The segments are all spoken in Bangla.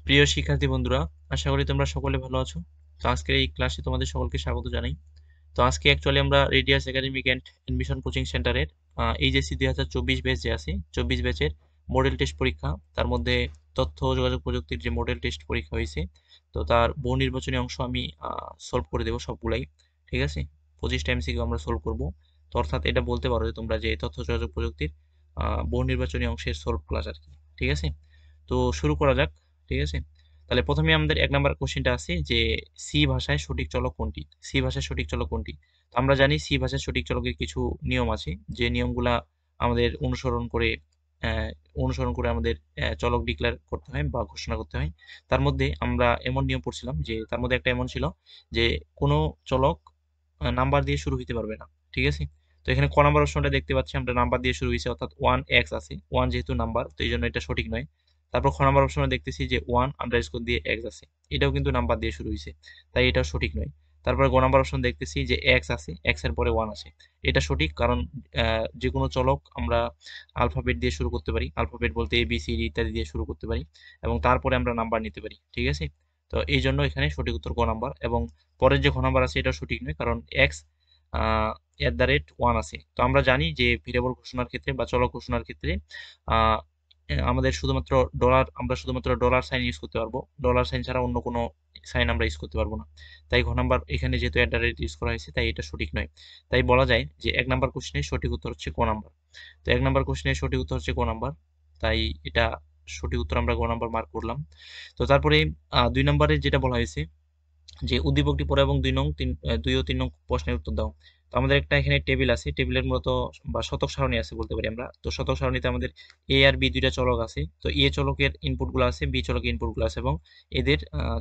প্রিয় শিক্ষার্থী বন্ধুরা, আশা করি তোমরা সকলে ভালো আছো। তো আজকের এই ক্লাসে তোমাদের সকলকে স্বাগত জানাই। তো আজকে অ্যাকচুয়ালি আমরা radius academic and admission coaching সেন্টারের এইচএসসি 2024 ব্যাচ যে আছে 24 ব্যাচের মডেল টেস্ট পরীক্ষা, তার মধ্যে তথ্য ও যোগাযোগ প্রযুক্তির যে মডেল টেস্ট পরীক্ষা হয়েছে, তো তার বহু নির্বাচনী অংশ আমি সলভ করে দেবো সবগুলাই। ঠিক আছে, 25টা এমসিকিউ আমরা সলভ করব। তো অর্থাৎ এটা বলতে পারো যে তোমরা যে তথ্য যোগাযোগ প্রযুক্তির বহু নির্বাচনী অংশের সলভ ক্লাস আর কি। ঠিক আছে, তো শুরু করা যাক। ঠিক আছে, তাহলে প্রথমে আমাদের 1 নাম্বার কোশ্চেনটা আছে যে সি ভাষায় সঠিক চলক কোনটি? সি ভাষায় সঠিক চলক কোনটি? তো আমরা জানি সি ভাষায় সঠিক চলকের কিছু নিয়ম আছে, যে নিয়মগুলা আমাদের আহ, অনুসরণ করে আমাদের চলক ডিক্লেয়ার করতে হয় বা ঘোষণা করতে হয়। তার মধ্যে আমরা এমন নিয়ম পড়ছিলাম, যে তার মধ্যে একটা এমন ছিল যে কোনো চলক নাম্বার দিয়ে শুরু হইতে পারবে না। ঠিক আছে, তো এখানে ক নাম্বার অপশনটা দেখতে পাচ্ছি আমরা নাম্বার দিয়ে শুরু হয়েছে, অর্থাৎ 1x আছে, 1 যেহেতু নাম্বার তো এই জন্য এটা সঠিক নয়। তারপর খ নাম্বার অপশনে দেখতেছি যে 1 আন্ডারস্কোর দিয়ে এক্স আছে, এটাও কিন্তু নাম্বার দিয়ে শুরু হয়েছে, তাই এটাও সঠিক নয়। তারপরে গ নাম্বার অপশন দেখতেছি যে এক্স আছে, এক্স এর পরে 1 আছে, এটা সঠিক, কারণ যে কোনো চলক আমরা আলফাবেট দিয়ে শুরু করতে পারি, আলফাবেট বলতে এ বি সি ডি ইত্যাদি দিয়ে শুরু করতে পারি, এবং তারপরে আমরা নাম্বার নিতে পারি। ঠিক আছে, তো এই জন্য এখানে সঠিক উত্তর গ নাম্বার। এবং পরের যে ঘ নাম্বার আছে এটাও সঠিক নয়, কারণ এক্স @1 আছে। তো আমরা জানি যে ভেরিয়েবল ঘোষণার ক্ষেত্রে বা চলক ঘোষণার ক্ষেত্রে আহ, আমাদের শুধুমাত্র আমরা শুধুমাত্র ডলার সাইন ইউজ করতে পারবো, ডলার সাইন ছাড়া অন্য কোনো সাইন আমরা ইউজ করতে পারবো না। তাই ঘ নাম্বার এখানে যেহেতু ইউজ করা হয়েছে, তাই এটা সঠিক নয়। তাই বলা যায় যে 1 নাম্বার কোশ্চেনের সঠিক উত্তর হচ্ছে ক নাম্বার। তো 1 নাম্বার কোশ্চেনের সঠিক উত্তর হচ্ছে ক নাম্বার, তাই এটা সঠিক উত্তর আমরা গ নাম্বার মার্ক করলাম। তো তারপরে 2 নাম্বারে যেটা বলা হয়েছে যে উদ্দীপকটি পড়ো এবং 2 ও 3 নং প্রশ্নের উত্তর দাও। তো আমাদের একটা এখানে টেবিল আছে, টেবিলের মূলত বা শতক সারণী আছে বলতে পারি আমরা। তো শতক সারণীতে আমাদের এ আর বি দুইটা চলক আছে, তো এ চলকের ইনপুটগুলো আছে, বি চলকের ইনপুটগুলো আছে, এবং এদের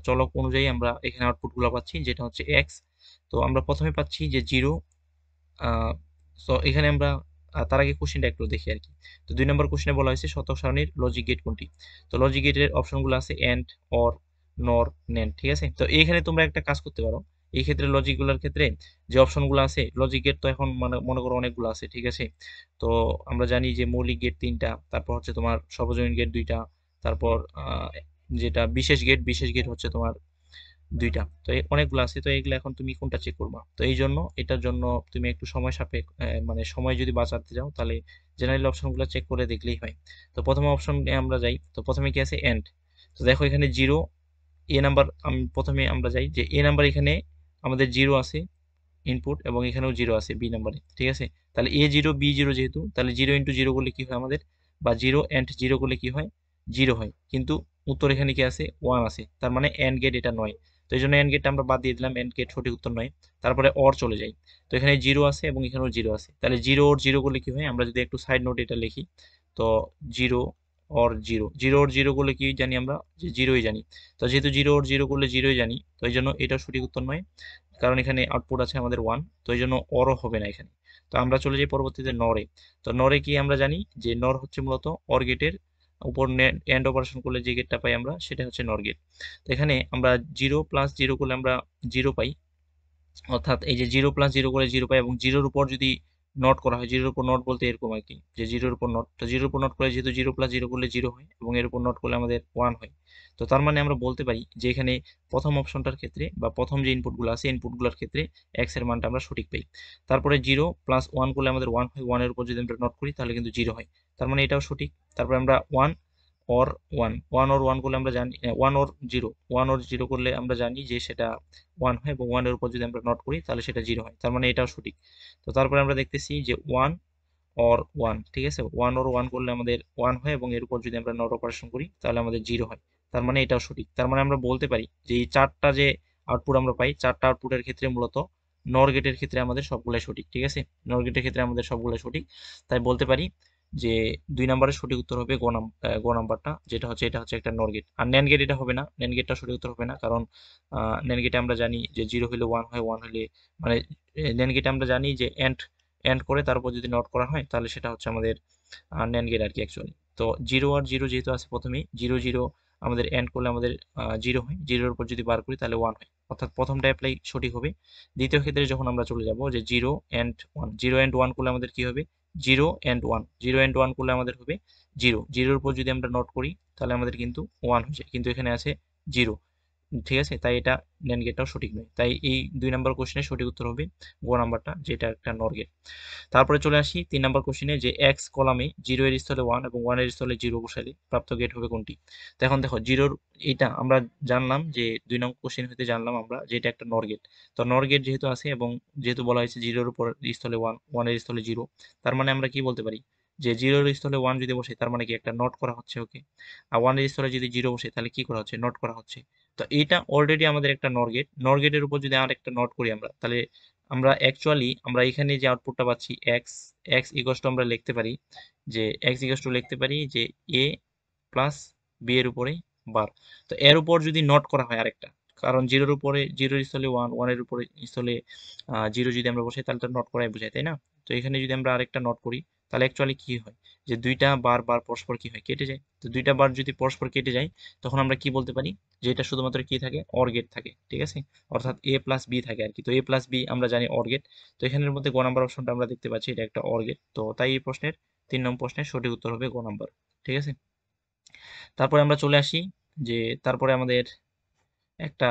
চলক অনুযায়ী আমরা এখানে আউটপুটগুলো পাচ্ছি, যেটা হচ্ছে এক্স। তো আমরা প্রথমে পাচ্ছি যে 0। তো এখানে আমরা তার আগে কোশ্চেনটা একটু দেখি আর কি। তো 2 নম্বর কোশ্চেনে বলা হয়েছে শতক সারণীর লজিক গেট কোনটি? তো লজিক গেটের অপশনগুলো আছে এন্ড, অর, নর, নেন। ঠিক আছে, তো এইখানে তোমরা একটা কাজ করতে পারো। এই ক্ষেত্রে লজিকগুলোর ক্ষেত্রে যে অপশনগুলো আছে, লজিক গেট তো এখন মানে মনে করো অনেকগুলো আছে। ঠিক আছে, তো আমরা জানি যে মৌলিক গেট 3টা, তারপর হচ্ছে তোমার সর্বজনীন গেট 2টা, তারপর যেটা বিশেষ গেট হচ্ছে তোমার 2টা। তো অনেকগুলো আছে, তো এগুলো এখন তুমি কোনটা চেক করবা? তো এই জন্য এটার জন্য তুমি একটু সময় সাপেক্ষ, মানে সময় যদি বাঁচাতে যাও তাহলে জেনারেল অপশনগুলো চেক করে দেখলেই হয়। তো প্রথম অপশন আমরা যাই, তো প্রথমে কি আছে এন্ড। তো দেখো এখানে 0 এ নাম্বার, আমি প্রথমে আমরা যাই যে এ নাম্বার, এখানে আমাদের 0 আছে ইনপুট, এবং এখানেও 0 আছে বি নাম্বারে। ঠিক আছে, তাহলে A0 B0 যেহেতু, তাহলে 0 × 0 করলে কি হয় আমাদের, বা 0 and 0 করলে কি হয়, 0 হয়। কিন্তু উত্তর এখানে কি আছে, 1 আছে, তার মানে এন্ড গেট এটা নয়। তো এই জন্য এন্ড গেটটা আমরা বাদ দিয়ে দিলাম, এন্ড গেট সঠিক উত্তর নয়। তারপরে অর চলে যাই, তো এখানে 0 আছে এবং এখানেও 0 আছে, তাহলে 0 or 0 করলে কি হয়, আমরা যদি একটু সাইড নোট এটা লিখি, তো 0 or 0 করলে কি জানি আমরা, যে 0ই জানি। তো যেহেতু 0 or 0 করলে 0ই জানি, তো এই জন্য এটা সঠিক উত্তর নয়, কারণ এখানে আউটপুট আছে আমাদের 1, তো এই জন্য অরও হবে না এখানে। তো আমরা চলে যাই পরবর্তীতে নরে। তো নরে কি আমরা জানি যে নর হচ্ছে মূলত অর গেটের উপর এন্ড অপারেশন করলে যে গেটটা পাই আমরা, সেটা হচ্ছে নর গেট। তো এখানে আমরা 0 + 0 করলে আমরা 0 পাই, অর্থাৎ এই যে 0 + 0 করে 0 পাই, এবং 0-র উপর যদি নট করা হয়, 0-র উপর নট বলতে এরকম আর কি, যে 0-র উপর নট, তো 0-র উপর নট করে যেহেতু 0 + 0 করলে 0 হয়, এবং এর উপর নট করলে আমাদের 1 হয়। তো তার মানে আমরা বলতে পারি যে এখানে প্রথম অপশনটার ক্ষেত্রে বা প্রথম যে ইনপুটগুলো আছে, ইনপুটগুলোর ক্ষেত্রে এক্স এর মানটা আমরা সঠিক পাই। তারপরে 0 + 1 করলে আমাদের 1 হয়, 1 এর উপর যদি আমরা নট করি তাহলে কিন্তু 0 হয়, তার মানে এটাও সঠিক। তারপরে আমরা 1 or 1 করলে আমরা জানি 1 or 0 করলে আমরা জানি যে সেটা 1 হয়, এবং 1 এর উপর যদি আমরা নট করি তাহলে সেটা 0 হয়, তার মানে এটাও সঠিক। তো তারপরে আমরা দেখতেছি যে 1 or 1, ঠিক আছে, 1 or 1 করলে আমাদের 1 হয়, এবং এর উপর যদি আমরা নট অপারেশন করি তাহলে আমাদের 0 হয়, তার মানে এটাও সঠিক। তার মানে আমরা বলতে পারি যে এই চারটা যে আউটপুট আমরা পাই, চারটা আউটপুটের ক্ষেত্রে মূলত নর গেটের ক্ষেত্রে আমাদের সবগুলাই সঠিক। ঠিক আছে, নর গেটের ক্ষেত্রে আমাদের সবগুলাই সঠিক, তাই বলতে পারি যে 2 নম্বরের সঠিক উত্তর হবে গ নাম্বারটা, যেটা হচ্ছে এটা হচ্ছে একটা নর গেট। আর ন্যান গেট এটা হবে না, ন্যান গেটটা সঠিক উত্তর হবে না, কারণ ন্যান গেটে আমরা জানি যে 0 হলে 1 হয়, 1 হলে মানে ন্যান গেটে আমরা জানি যে এন্ড এন্ড করে তারপর যদি নট করা হয় তাহলে সেটা হচ্ছে আমাদের ন্যান গেট আর কি অ্যাকচুয়ালি। তো 0 আর 0 যেহেতু আছে প্রথমেই, 0 0 আমাদের এন্ড করলে আমাদের 0 হয়, 0-এর উপর যদি বার করি তাহলে 1 হয়, অর্থাৎ প্রথমটা অ্যাপ্লাই সঠিক হবে। দ্বিতীয় ক্ষেত্রে যখন আমরা চলে যাব যে 0 and 1, 0 and 1 করলে আমাদের কি হবে 0 and 1, 0 and 1 করলে আমাদের হবে 0, 0 এর উপর যদি আমরা নট করি তাহলে আমাদের কিন্তু 1 হয়ে যায়, কিন্তু এখানে আছে 0, ঠিক আছে, তাই এটা NAND গেটটাও সঠিক নয়। তাই এই 2 নম্বর কোশ্চেনের সঠিক উত্তর হবে গ নাম্বারটা, যেটা একটা নর গেট। তারপরে চলে আসি 3 নম্বর কোশ্চেনে যে এক্স কলামে 0 এর স্থলে 1 এবং 1 এর স্থলে 0 বসালে প্রাপ্ত গেট হবে কোনটি। তো এখন দেখো 0 এটা আমরা জানলাম যে 2 নম্বর কোশ্চেন হতে জানলাম আমরা যে এটা একটা নর গেট। তো নর গেট যেহেতু আছে এবং যেহেতু বলা হয়েছে 0 এর উপর স্থলে 1, 1 এর স্থলে 0, তার মানে আমরা কি বলতে পারি যে 0 এর স্থলে 1 যদি বসে তার মানে কি একটা নট করা হচ্ছে ওকে, আর 1 এর স্থলে যদি 0 বসে তাহলে কি করা হচ্ছে নট করা হচ্ছে। তো এইটা অলরেডি আমাদের একটা নর গেট, নর গেটের উপর যদি আর একটা নট করি আমরা তাহলে আমরা অ্যাকচুয়ালি আমরা এখানে যে আউটপুটটা পাচ্ছি এক্স, এক্স ইকুয়ালস টু আমরা লিখতে পারি যে এক্স ইকুয়ালস টু লিখতে পারি যে এ প্লাস বি এর উপরে বার। তো এর উপর যদি নট করা হয় আরেকটা, কারণ জিরোর উপরে জিরোর স্থলে 1, 1 এর উপরে স্থলে 0 যদি আমরা বসাই তাহলে তো নট করাই বোঝায়, তাই না? তো এখানে যদি আমরা আরেকটা নট করি তাহলে অ্যাকচুয়ালি কি হয় যে দুইটা বার বার পরস্পর কি হয় কেটে যায়। তো দুইটা বার যদি পরস্পর কেটে যায় তখন আমরা কি বলতে পারি যে এটা শুধুমাত্র কি থাকে অর গেট থাকে, ঠিক আছে, অর্থাৎ এ প্লাস বি থাকে আর কি। তো এ প্লাস বি আমরা জানি অর গেট। তো এখানের মধ্যে গ নাম্বার অপশনটা আমরা দেখতে পাচ্ছি এটা একটা অর গেট। তো তাই এই প্রশ্নের 3 নম্বর প্রশ্নের সঠিক উত্তর হবে গ নাম্বার, ঠিক আছে। তারপরে আমরা চলে আসি যে তারপরে আমাদের একটা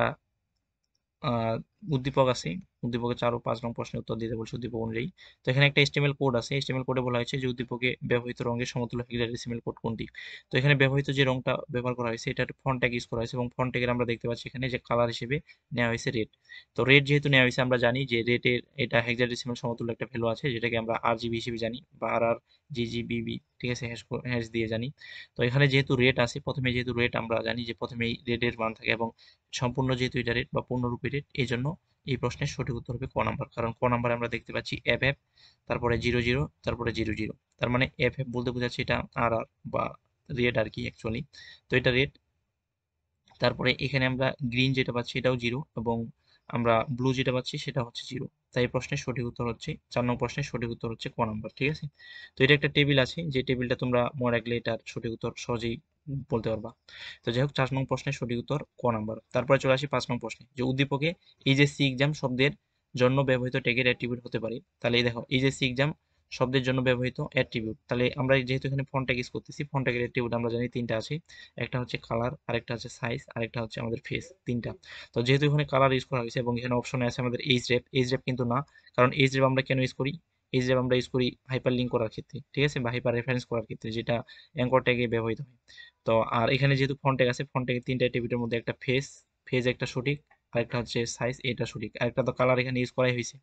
আহ, উদ্দীপক আছে, উদ্দীপকে 4 ও 5 নং প্রশ্নের উত্তর দিতে বলছে উদ্দীপক অনুযায়ী। তো এখানে একটা HTML কোড আছে, HTML কোডে বলা হয়েছে যে উদ্দীপকে ব্যবহৃত রঙের সমতুল্য হেক্সাডেসিমেল কোড কোনটি। তো এখানে ব্যবহৃত যে রংটা ব্যবহার করা হয়েছে এটা ফন্ট ট্যাগ ইউজ করা হয়েছে এবং ফন্ট ট্যাগের আমরা দেখতে পাচ্ছি এখানে যে কালার হিসেবে নেওয়া হয়েছে রেড। তো রেড যেহেতু নেওয়া হয়েছে আমরা জানি যে রেডের এটা হেক্সাডেসিমেল সমতুল্য একটা ভ্যালু আছে যেটাকে আমরা RGB হিসেবে জানি বা RRGGBB, ঠিক আছে, হ্যাশ দিয়ে জানি। তো এখানে যেহেতু রেড আছে, প্রথমে যেহেতু রেড আমরা জানি যে প্রথমেই রেডের মান থাকে এবং সম্পূর্ণ যেহেতু এটা রেট বা পূর্ণরূপী রেট, এই জন্য এই প্রশ্নের সঠিক উত্তর হবে ক নাম্বার। কারণ ক নাম্বারে আমরা দেখতে পাচ্ছি এফ এফ, তারপরে 00, তারপরে 00, তার মানে এফ এফ বলতে বোঝাচ্ছে এটা আর আর বা রেড আর কি অ্যাকচুয়ালি। তো এটা রেড। তারপরে এখানে আমরা গ্রিন যেটা পাচ্ছি এটাও 0 এবং আমরা ব্লু যেটা পাচ্ছি সেটা হচ্ছে 0। তাই প্রশ্নের সঠিক উত্তর হচ্ছে 4 নম্বর প্রশ্নের সঠিক উত্তর হচ্ছে ক নাম্বার, ঠিক আছে। তো এটা একটা টেবিল আছে যে টেবিলটা তোমরা মনে রাখলে এটার সঠিক উত্তর সহজেই বলতে পারবা। তো যাই হোক 4 নং প্রশ্নের সঠিক উত্তর ক নাম্বার। তারপরে চলে আসি 5 নং প্রশ্নে যে উদ্দীপকে এইচএসসি এক্সাম শব্দের জন্য ব্যবহৃত ট্যাগের অ্যাট্রিবিউট হতে পারে। তাহলে এই দেখো এইচএসসি এক্সাম শব্দের জন্য ব্যবহৃত অ্যাট্রিবিউট, তাহলে আমরা যেহেতু এখানে ফন্ট ট্যাগ ইউজ করতেছি ফন্ট ট্যাগের অ্যাট্রিবিউট আমরা জানি 3টা আছে। একটা হচ্ছে কালার, আরেকটা হচ্ছে সাইজ, আরেকটা হচ্ছে আমাদের ফেস, 3টা। তো যেহেতু এখানে কালার ইউজ করা হয়েছে এবং এখানে অপশনে আছে আমাদের এইচরেপ, এইচরেপ কিন্তু না, কারণ এইচরেপ আমরা কেন ইউজ করি, এইচরেপ আমরা ইউজ করি হাইপার লিঙ্ক করার ক্ষেত্রে, ঠিক আছে, বা হাইপার রেফারেন্স করার ক্ষেত্রে যেটা অ্যাঙ্কর ট্যাগে ব্যবহৃত হয়। তো আর এখানে যেহেতু ফন্ট ট্যাগ আছে ফন্ট ট্যাগের 3টা অ্যাট্রিবিউটের মধ্যে একটা ফেস, ফেস একটা সঠিক, আরেকটা হচ্ছে সাইজ এটা সঠিক, আরেকটা তো কালার এখানে ইউজ করাই হয়েছে।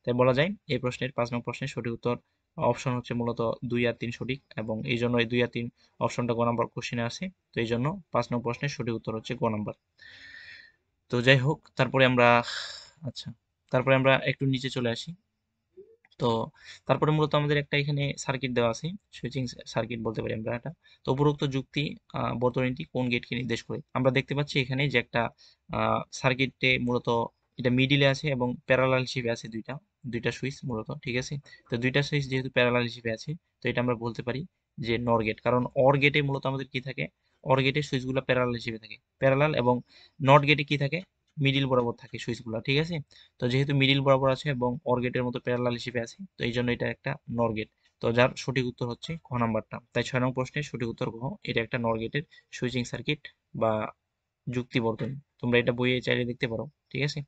তাই বলা যায় এই প্রশ্নের 5 নং প্রশ্নের সঠিক উত্তর অপশন হচ্ছে মূলত 2 আর 3 সঠিক, এবং এই জন্য এই 2 আর 3 অপশনটা গ নাম্বার কোশ্চেনে আছে। তো এই জন্য 5 নং প্রশ্নের সঠিক উত্তর হচ্ছে গ নাম্বার। তো যাই হোক তারপরে আমরা আচ্ছা তারপরে আমরা একটু নিচে চলে আসি। তো তারপরে মূলত আমাদের একটা এখানে সার্কিট দেওয়া আছে, সুইচিং সার্কিট বলতে পারি আমরা এটা। তো উপরোক্ত যুক্তি বর্তনীটি কোন গেটকে নির্দেশ করে। আমরা দেখতে পাচ্ছি এখানে যে একটা সার্কিটে মূলত এটা মিডিলে আছে এবং প্যারালাল হিসেবে আছে দুইটা, দুইটা সুইচ মূলত, ঠিক আছে। তো দুইটা সুইচ যেহেতু প্যারালাল হিসেবে আছে তো এটা আমরা বলতে পারি যে নর গেট, কারণ অর গেটে মূলত আমাদের কি থাকে, অর গেটে সুইচগুলো প্যারালাল হিসেবে থাকে, প্যারালাল, এবং নট গেটে কি থাকে মিডিল বরাবর থাকে সুইচগুলো, ঠিক আছে। তো যেহেতু মিডিল বরাবর আছে এবং অর গেটের মতো প্যারালাল হিসেবে আছে তো এই জন্য এটা একটা নর গেট। তো যার সঠিক উত্তর হচ্ছে খ নাম্বারটা। তাই 6 নং প্রশ্নের সঠিক উত্তর ঘ, এটা একটা নর গেটের সুইচিং সার্কিট বা যুক্তি বর্তনী। তোমরা এটা বইয়ে চাইলে দেখতে পারো, ঠিক আছে।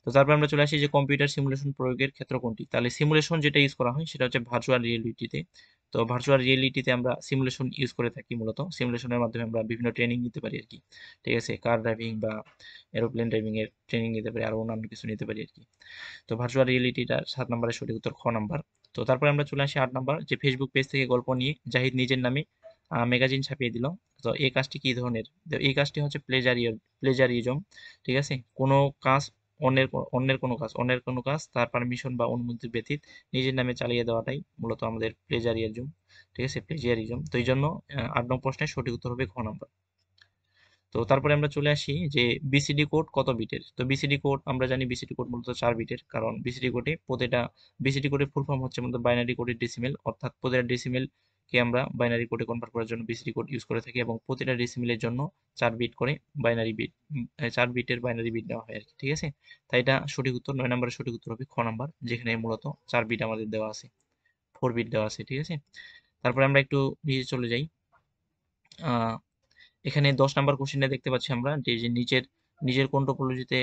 তো তারপর আমরা চলে আসি যে কম্পিউটার সিমুলেশন প্রয়োগের ক্ষেত্র কোনটি। তাহলে সিমুলেশন যেটা ইউজ করা হয় সেটা হচ্ছে ভার্চুয়াল রিয়েলিটিতে। তো ভার্চুয়াল রিয়েলিটিতে আমরা সিমুলেশন ইউজ করে থাকি, মূলত সিমুলেশনের মাধ্যমে আমরা বিভিন্ন ট্রেনিং নিতে পারি আর কি, ঠিক আছে, কার ড্রাইভিং বা এরোপ্লেন ড্রাইভিং এর ট্রেনিং নিতে পারি, আরো অন্যান্য কিছু নিতে পারি আর কি। তো ভার্চুয়াল রিয়েলিটিটা 7 নম্বরের সঠিক উত্তর খ নাম্বার। তো তারপরে আমরা চলে আসি 8 নাম্বার যে ফেসবুক পেজ থেকে গল্প নিয়ে জাহিদ নিজের নামে ম্যাগাজিন ছাপিয়ে দিল। তো এই কাজটি কি ধরনের। তো এই কাজটি হচ্ছে প্লেজারিজম, ঠিক আছে, কোনো কাজ অন্যের কোনো কাজ তার পারমিশন বা অনুমতি ব্যতীত নিজের নামে চালিয়ে দেওয়াটাই মূলত আমাদের প্লেজারিজম, ঠিক আছে, প্লেজিয়ারিজম। তো এই জন্য 8 নং প্রশ্নের সঠিক উত্তর হবে খ নাম্বার। তো তারপরে আমরা চলে আসি যে বিসিডি কোড কত বিটের। তো বিসিডি কোড আমরা জানি বিসিডি কোড মূলত 4 বিটের, কারণ বিসিডি কোডে প্রতিটা বিসিডি কোডের ফুল ফর্ম হচ্ছে মূলত বাইনারি কোডের ডেসিমেল, অর্থাৎ প্রতিটা ডেসিমেল কে আমরা বাইনারি কোডে কনভার্ট করার জন্য বিসিডি কোড ইউজ করে থাকি এবং প্রতিটা ডেসিমেলের জন্য 4 বিট করে বাইনারি বিট 4 বিটের বাইনারি বিট নেওয়া হয় আর কি, ঠিক আছে। তাই এটা সঠিক উত্তর, 9 নম্বরের সঠিক উত্তর হবে খ নাম্বার, যেখানে মূলত 4 বিট আমাদের দেওয়া আছে, 4 বিট দেওয়া আছে, ঠিক আছে। তারপরে আমরা একটু নিচে চলে যাই। এখানে 10 নাম্বার কোশ্চেনটা দেখতে পাচ্ছি আমরা যে নিচের নিজের কোন টপোলজিতে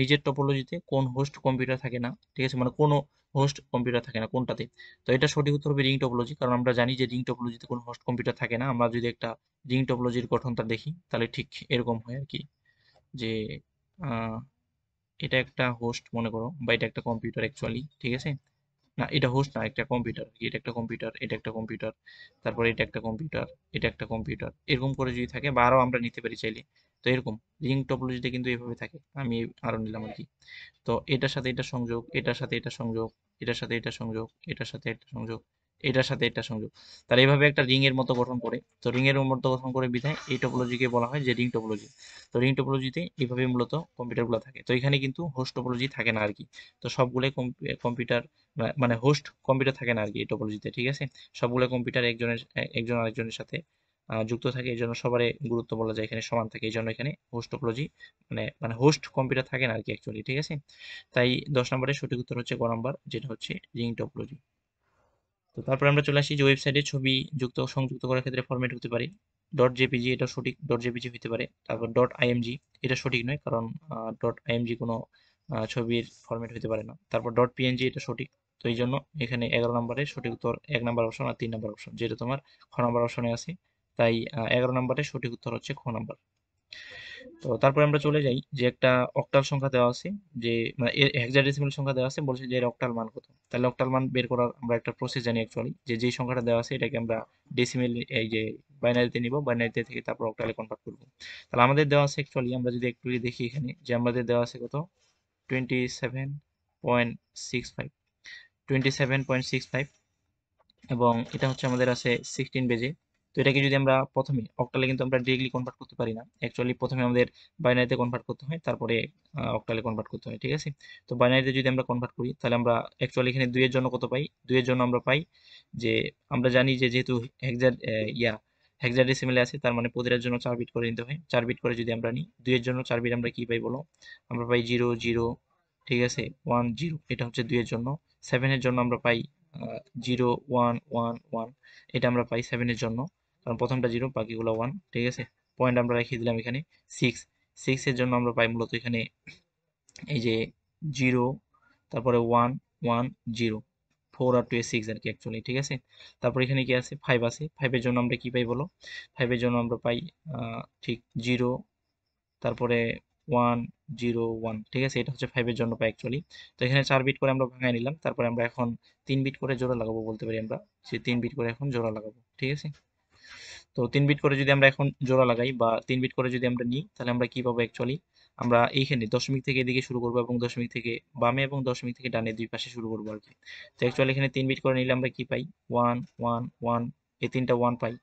নিজের টপোলজিতে কোন হোস্ট কম্পিউটার থাকে না, ঠিক আছে, মানে কোনো হোস্ট কম্পিউটার থাকে না কোনটাতে। তো এটা সঠিক উত্তর হবে রিং টপোলজি, কারণ আমরা জানি যে রিং টপোলজিতে কোনো হোস্ট কম্পিউটার থাকে না। আমরা যদি একটা রিং টপোলজির গঠনটা দেখি তাহলে ঠিক এরকম হয় আর কি, যে আহ, এটা একটা হোস্ট মনে করো, বা এটা একটা কম্পিউটার অ্যাকচুয়ালি, ঠিক আছে। না, এটা হোস্ট না, একটা কম্পিউটার, এটা একটা কম্পিউটার, এটা একটা কম্পিউটার, তারপরে এটা একটা কম্পিউটার, এটা একটা কম্পিউটার, এরকম করে যদি থাকে বা আরো আমরা নিতে পারি চাইলে। তো এরকম রিং টপোলজিতে কিন্তু এইভাবে থাকে, আমি আরো নিলাম আর কি। তো এটার সাথে এটা সংযোগ, এটার সাথে এটা সংযোগ, এটার সাথে এটা সংযোগ, এটার সাথে এটা সংযোগ, এটার সাথে এটা সংযোগ, তাহলে এইভাবে একটা রিং এর মতো গঠন করে। তো রিং এর মতো গঠন করে বিধায় এই টপোলজিকে বলা হয় যে রিং টপোলজি। তো রিং টপোলজিতে এইভাবে মূলত কম্পিউটারগুলো থাকে। তো এখানে কিন্তু হোস্ট টপোলজি থাকে না আর কি। তো সবগুলোই কম্পিউটার, মানে হোস্ট কম্পিউটার থাকে না আর কি এই টপোলজিতে, ঠিক আছে। সবগুলো কম্পিউটার একজন আরেকজনের সাথে যুক্ত থাকে, এই জন্য সবারই গুরুত্ব বলা যায় এখানে সমান থাকে, এই জন্য এখানে হোস্ট টপোলজি মানে হোস্ট কম্পিউটার থাকে না আর কি অ্যাকচুয়ালি, ঠিক আছে। তাই 10 নম্বরের সঠিক উত্তর হচ্ছে গ নাম্বার, যেটা হচ্ছে রিং টপোলজি। তো তারপর আমরা চলে আসি যে ওয়েবসাইটে ছবি সংযুক্ত করার ক্ষেত্রে ফরম্যাট হতে পারে ডট জেপিজি, এটা সঠিক, ডট জেপিজি হতে পারে। তারপর ডট আইএমজি, এটা সঠিক নয়, কারণ ডট আইএমজি কোনো ছবির ফরম্যাট হতে পারে না। তারপর ডট পিএনজি, এটা সঠিক। তো এই জন্য এখানে 11 নম্বরের সঠিক উত্তর 1 নাম্বার অপশন আর 3 নাম্বার অপশন, যেটা তোমার খ নাম্বার অপশনে আছে। তাই 11 নম্বরের সঠিক উত্তর হচ্ছে খ নাম্বার। তো তারপরে আমরা চলে যাই যে একটা অক্টাল সংখ্যা দেওয়া আছে, যে মানে হেক্সাডেসিমাল সংখ্যা দেওয়া আছে, বলছে যে এর অক্টাল মান কত। তাহলে অক্টাল মান বের করার আমরা একটা প্রসেস জানি অ্যাকচুয়ালি, যে যেই সংখ্যাটা দেওয়া আছে এটাকে আমরা ডেসিমেল, এই যে বাইনারিতে নিব, বাইনারিতে থেকে তারপর অক্টালে কনভার্ট করব। তাহলে আমাদের দেওয়া আছে অ্যাকচুয়ালি, আমরা যদি একটু দেখি এখানে, যে আমাদের দেওয়া আছে কত, 27.65, 27.65, এবং এটা হচ্ছে আমাদের আছে 16 বেজে। তো এটাকে যদি আমরা প্রথমে অক্টালে, কিন্তু আমরা ডিরেক্টলি কনভার্ট করতে পারি না অ্যাকচুয়ালি, প্রথমে আমাদের বাইনারিতে কনভার্ট করতে হয়, তারপরে অক্টালে কনভার্ট করতে হয়, ঠিক আছে। তো বাইনারিতে যদি আমরা কনভার্ট করি তাহলে আমরা অ্যাকচুয়ালি এখানে 2 এর জন্য কত পাই, 2 এর জন্য আমরা পাই যে, আমরা জানি যে যেহেতু হেক্সা ইয়া হেক্সাডেসিমেলে আছে, তার মানে প্রতিটার জন্য 4 বিট করে নিতে হয়। 4 বিট করে যদি আমরা নিই, 2 এর জন্য 4 বিট আমরা কি পাই বলো, আমরা পাই 0 0, ঠিক আছে, 1 0, এটা হচ্ছে 2 এর জন্য। 7 এর জন্য আমরা পাই 0 1 1 1, এটা আমরা পাই 7 এর জন্য, কারণ প্রথমটা 0 বাকিগুলো 1, ঠিক আছে। পয়েন্ট আমরা রেখে দিলাম এখানে। 6 6 এর জন্য আমরা পাই মূলত এখানে এই যে 0, তারপরে 1 1 0, 4 আর 2 এ 6 আর কি অ্যাকচুয়ালি, ঠিক আছে। তারপর এখানে কি আছে, 5 আছে। 5 এর জন্য আমরা কি পাই বলো, 5 এর জন্য আমরা পাই ঠিক 0, তারপরে 1 0 1, ঠিক আছে, এটা হচ্ছে 5 এর জন্য পাই অ্যাকচুয়ালি। তো এখানে 4 বিট করে আমরা ভাঙায় নিলাম, তারপরে আমরা এখন 3 বিট করে জোড়া লাগাবো বলতে পারি আমরা, যে 3 বিট করে এখন জোড়া লাগাবো, ঠিক আছে। তো 3 বিট করে যদি আমরা এখন জোড়া লাগাই, বা 3 বিট করে যদি আমরা নিই, তাহলে আমরা কি পাবো অ্যাকচুয়ালি, আমরা এইখানে দশমিক থেকে এদিকে শুরু করবো, এবং দশমিক থেকে বামে এবং দশমিক থেকে ডানে দুই পাশে শুরু করবো আর কি। তো অ্যাকচুয়ালি এখানে 3 বিট করে নিলে আমরা কি পাই, 1 1 1, এই তিনটা 1 পাই।